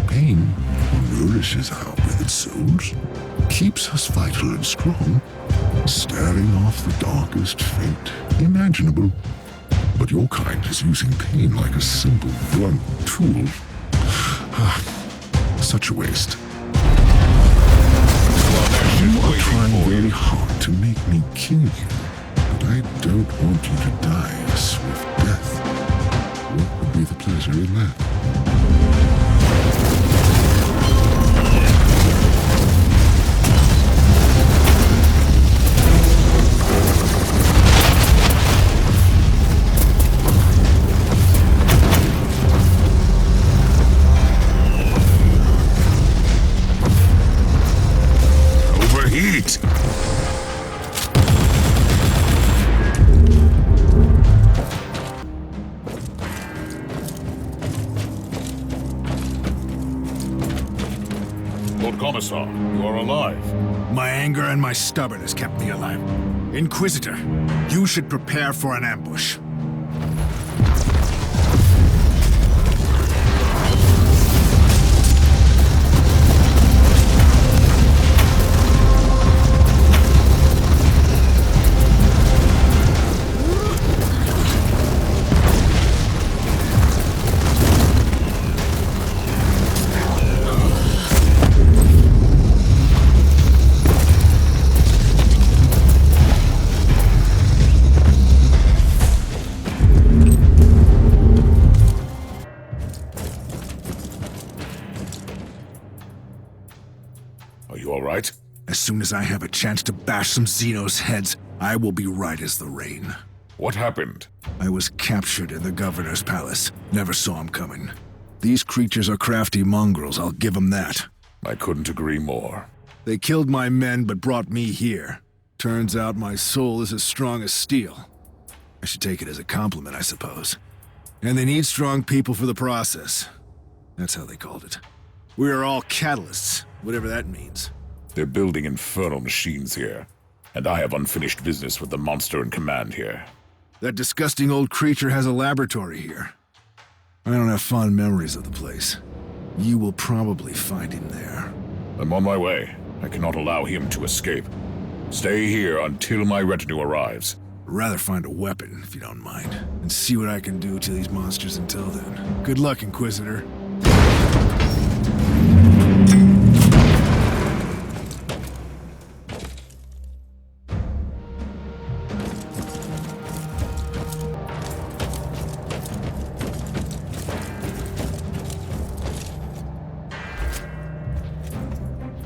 Speaker 12: Pain nourishes our withered souls, keeps us vital and strong, staring off the darkest fate imaginable. But your kind is using pain like a simple, blunt tool. Such a waste. You are trying very hard to make me kill you. I don't want you to die a swift death. What would be the pleasure in that?
Speaker 7: Wait!
Speaker 1: Lord Commissar, you are alive.
Speaker 7: My anger and my stubbornness kept me alive. Inquisitor, you should prepare for an ambush.
Speaker 1: Are you all right?
Speaker 7: As soon as I have a chance to bash some Xenos' heads, I will be right as the rain.
Speaker 1: What happened?
Speaker 7: I was captured in the governor's palace. Never saw him coming. These creatures are crafty mongrels, I'll give them that.
Speaker 1: I couldn't agree more.
Speaker 7: They killed my men but brought me here. Turns out my soul is as strong as steel. I should take it as a compliment, I suppose. And they need strong people for the process. That's how they called it. We are all catalysts, whatever that means.
Speaker 1: They're building infernal machines here, and I have unfinished business with the monster in command here.
Speaker 7: That disgusting old creature has a laboratory here. I don't have fond memories of the place. You will probably find him there.
Speaker 1: I'm on my way. I cannot allow him to escape. Stay here until my retinue arrives.
Speaker 7: I'd rather find a weapon, if you don't mind, and see what I can do to these monsters until then. Good luck, Inquisitor.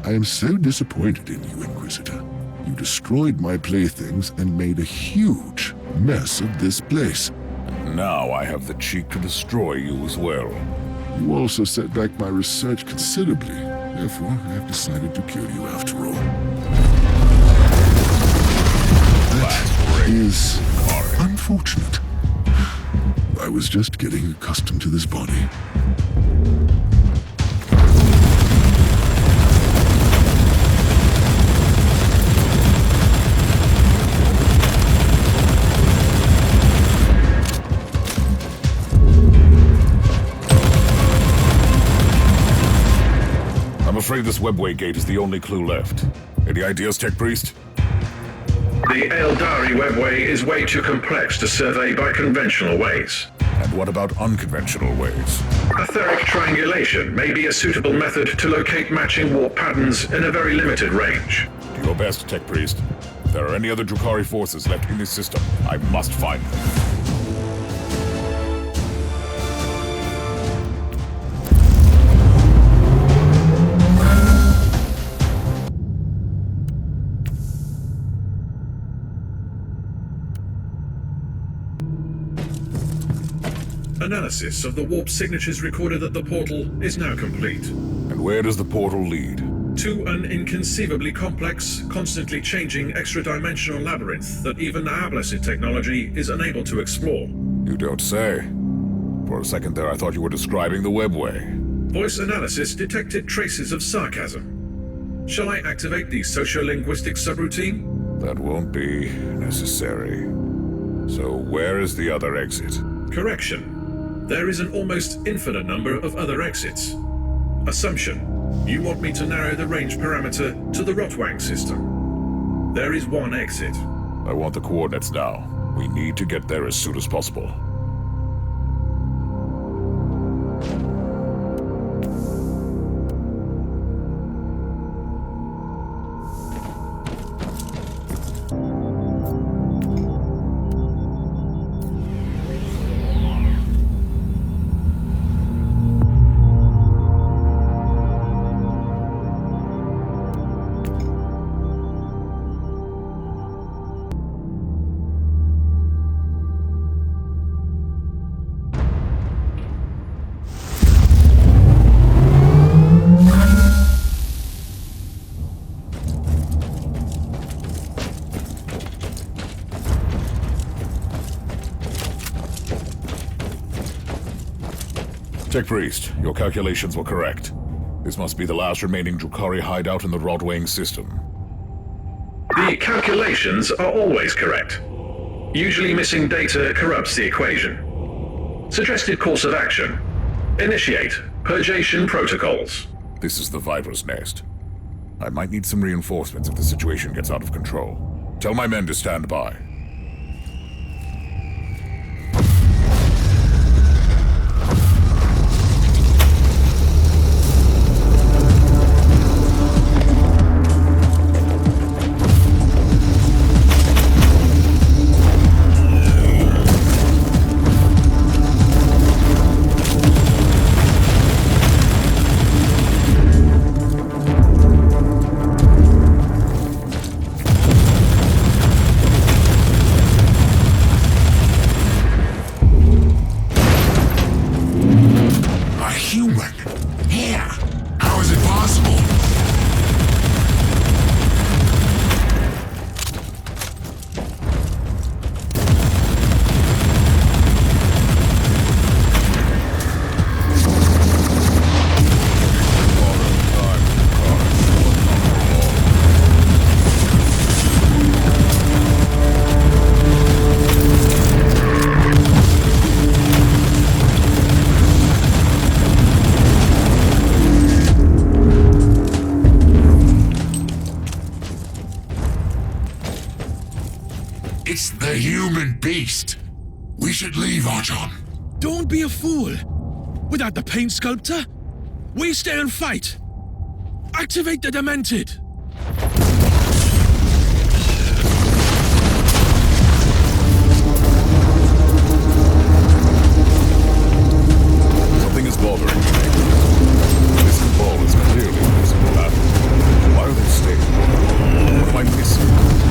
Speaker 12: I am so disappointed in you, Inquisitor. You destroyed my playthings and made a huge mess of this place.
Speaker 1: And now I have the cheek to destroy you as well.
Speaker 12: You also set back my research considerably. Therefore, I have decided to kill you after all. That is unfortunate. I was just getting accustomed to this body.
Speaker 1: I'm afraid this webway gate is the only clue left. Any ideas, Tech Priest?
Speaker 4: The Eldari webway is way too complex to survey by conventional ways.
Speaker 1: And what about unconventional ways?
Speaker 4: Etheric triangulation may be a suitable method to locate matching warp patterns in a very limited range.
Speaker 1: Do your best, Tech Priest. If there are any other Drukhari forces left in this system, I must find them.
Speaker 4: Analysis of the warp signatures recorded at the portal is now complete.
Speaker 1: And where does the portal lead?
Speaker 4: To an inconceivably complex, constantly changing extra-dimensional labyrinth that even our blessed technology is unable to explore.
Speaker 1: You don't say. For a second there I thought you were describing the webway.
Speaker 4: Voice analysis detected traces of sarcasm. Shall I activate the sociolinguistic subroutine?
Speaker 1: That won't be necessary. So where is the other exit?
Speaker 4: Correction. There is an almost infinite number of other exits. Assumption. You want me to narrow the range parameter to the Rotwang system. There is one exit.
Speaker 1: I want the coordinates now. We need to get there as soon as possible. Tech Priest, your calculations were correct. This must be the last remaining Drukhari hideout in the rod-weighing system.
Speaker 4: The calculations are always correct. Usually missing data corrupts the equation. Suggested course of action. Initiate purgation protocols.
Speaker 1: This is the Viper's nest. I might need some reinforcements if the situation gets out of control. Tell my men to stand by.
Speaker 13: It's the human beast. We should leave, Archon.
Speaker 14: Don't be a fool. Without the paint sculptor, we stay and fight. Activate the Demented.
Speaker 1: Something is bothering me. This ball is clearly visible. Why are they staying? What am I missing?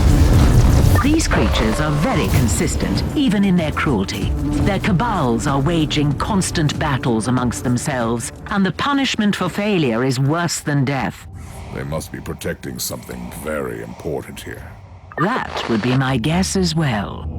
Speaker 8: These creatures are very consistent, even in their cruelty. Their cabals are waging constant battles amongst themselves, and the punishment for failure is worse than death.
Speaker 1: They must be protecting something very important here.
Speaker 8: That would be my guess as well.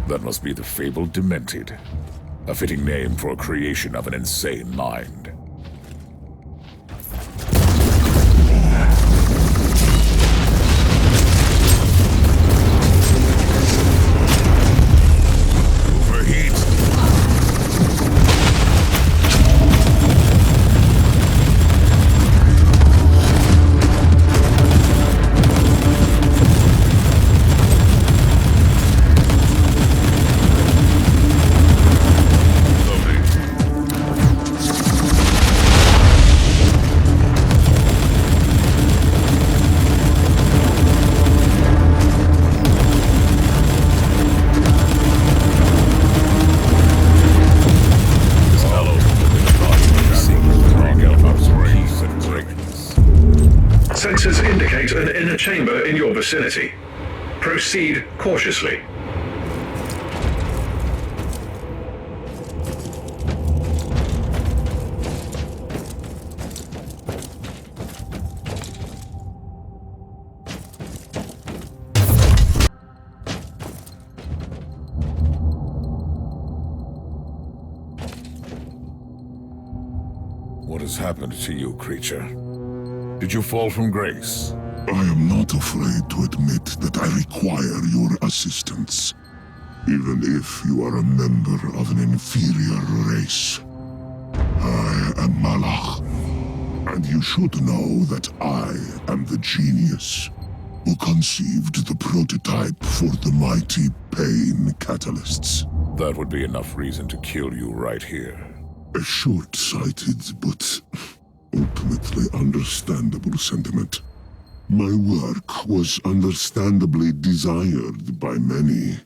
Speaker 1: That must be the fabled Demented. A fitting name for a creation of an insane mind.
Speaker 4: Sensors indicate an inner chamber in your vicinity. Proceed cautiously.
Speaker 1: What has happened to you, creature? Did you fall from grace?
Speaker 12: I am not afraid to admit that I require your assistance, even if you are a member of an inferior race. I am Malach, and you should know that I am the genius who conceived the prototype for the mighty pain catalysts.
Speaker 1: That would be enough reason to kill you right here.
Speaker 12: A short-sighted but ultimately understandable sentiment. My work was understandably desired by many,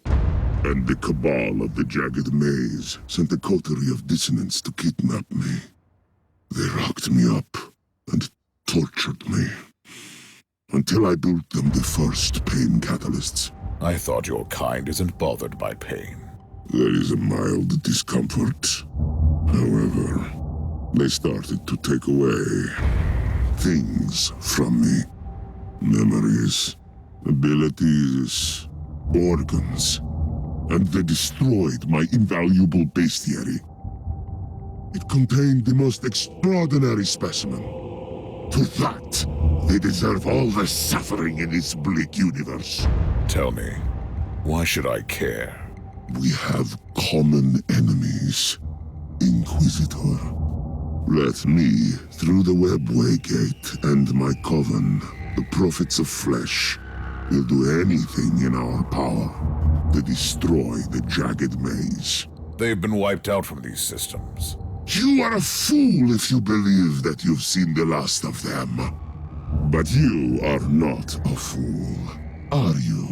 Speaker 12: and the cabal of the Jagged Maze sent a coterie of dissonants to kidnap me. They locked me up and tortured me, until I built them the first pain catalysts.
Speaker 1: I thought your kind isn't bothered by pain.
Speaker 12: There is a mild discomfort. However, they started to take away things from me. Memories, abilities, organs, and they destroyed my invaluable bestiary. It contained the most extraordinary specimen. For that, they deserve all the suffering in this bleak universe.
Speaker 1: Tell me, why should I care?
Speaker 12: We have common enemies, Inquisitor. Let me, through the webway gate and my coven, the prophets of flesh, will do anything in our power to destroy the Jagged Maze.
Speaker 1: They've been wiped out from these systems.
Speaker 12: You are a fool if you believe that you've seen the last of them. But you are not a fool, are you?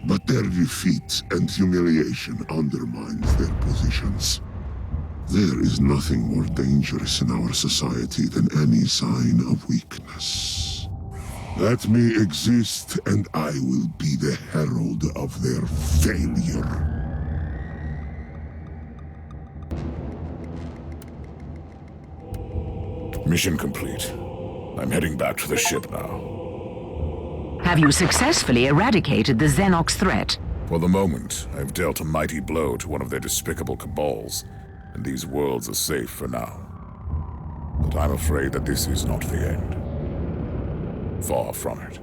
Speaker 12: But their defeat and humiliation undermines their positions. There is nothing more dangerous in our society than any sign of weakness. Let me exist, and I will be the herald of their failure.
Speaker 1: Mission complete. I'm heading back to the ship now.
Speaker 8: Have you successfully eradicated the Xenox threat?
Speaker 1: For the moment, I've dealt a mighty blow to one of their despicable cabals, and these worlds are safe for now. But I'm afraid that this is not the end. Far from it.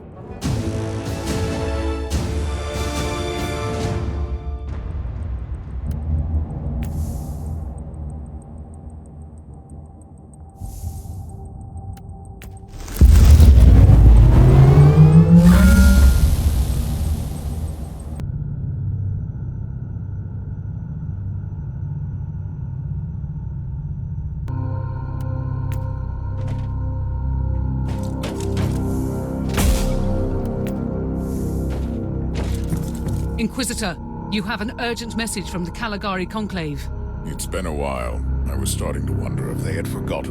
Speaker 2: Inquisitor, you have an urgent message from the Caligari Conclave.
Speaker 1: It's been a while. I was starting to wonder if they had forgotten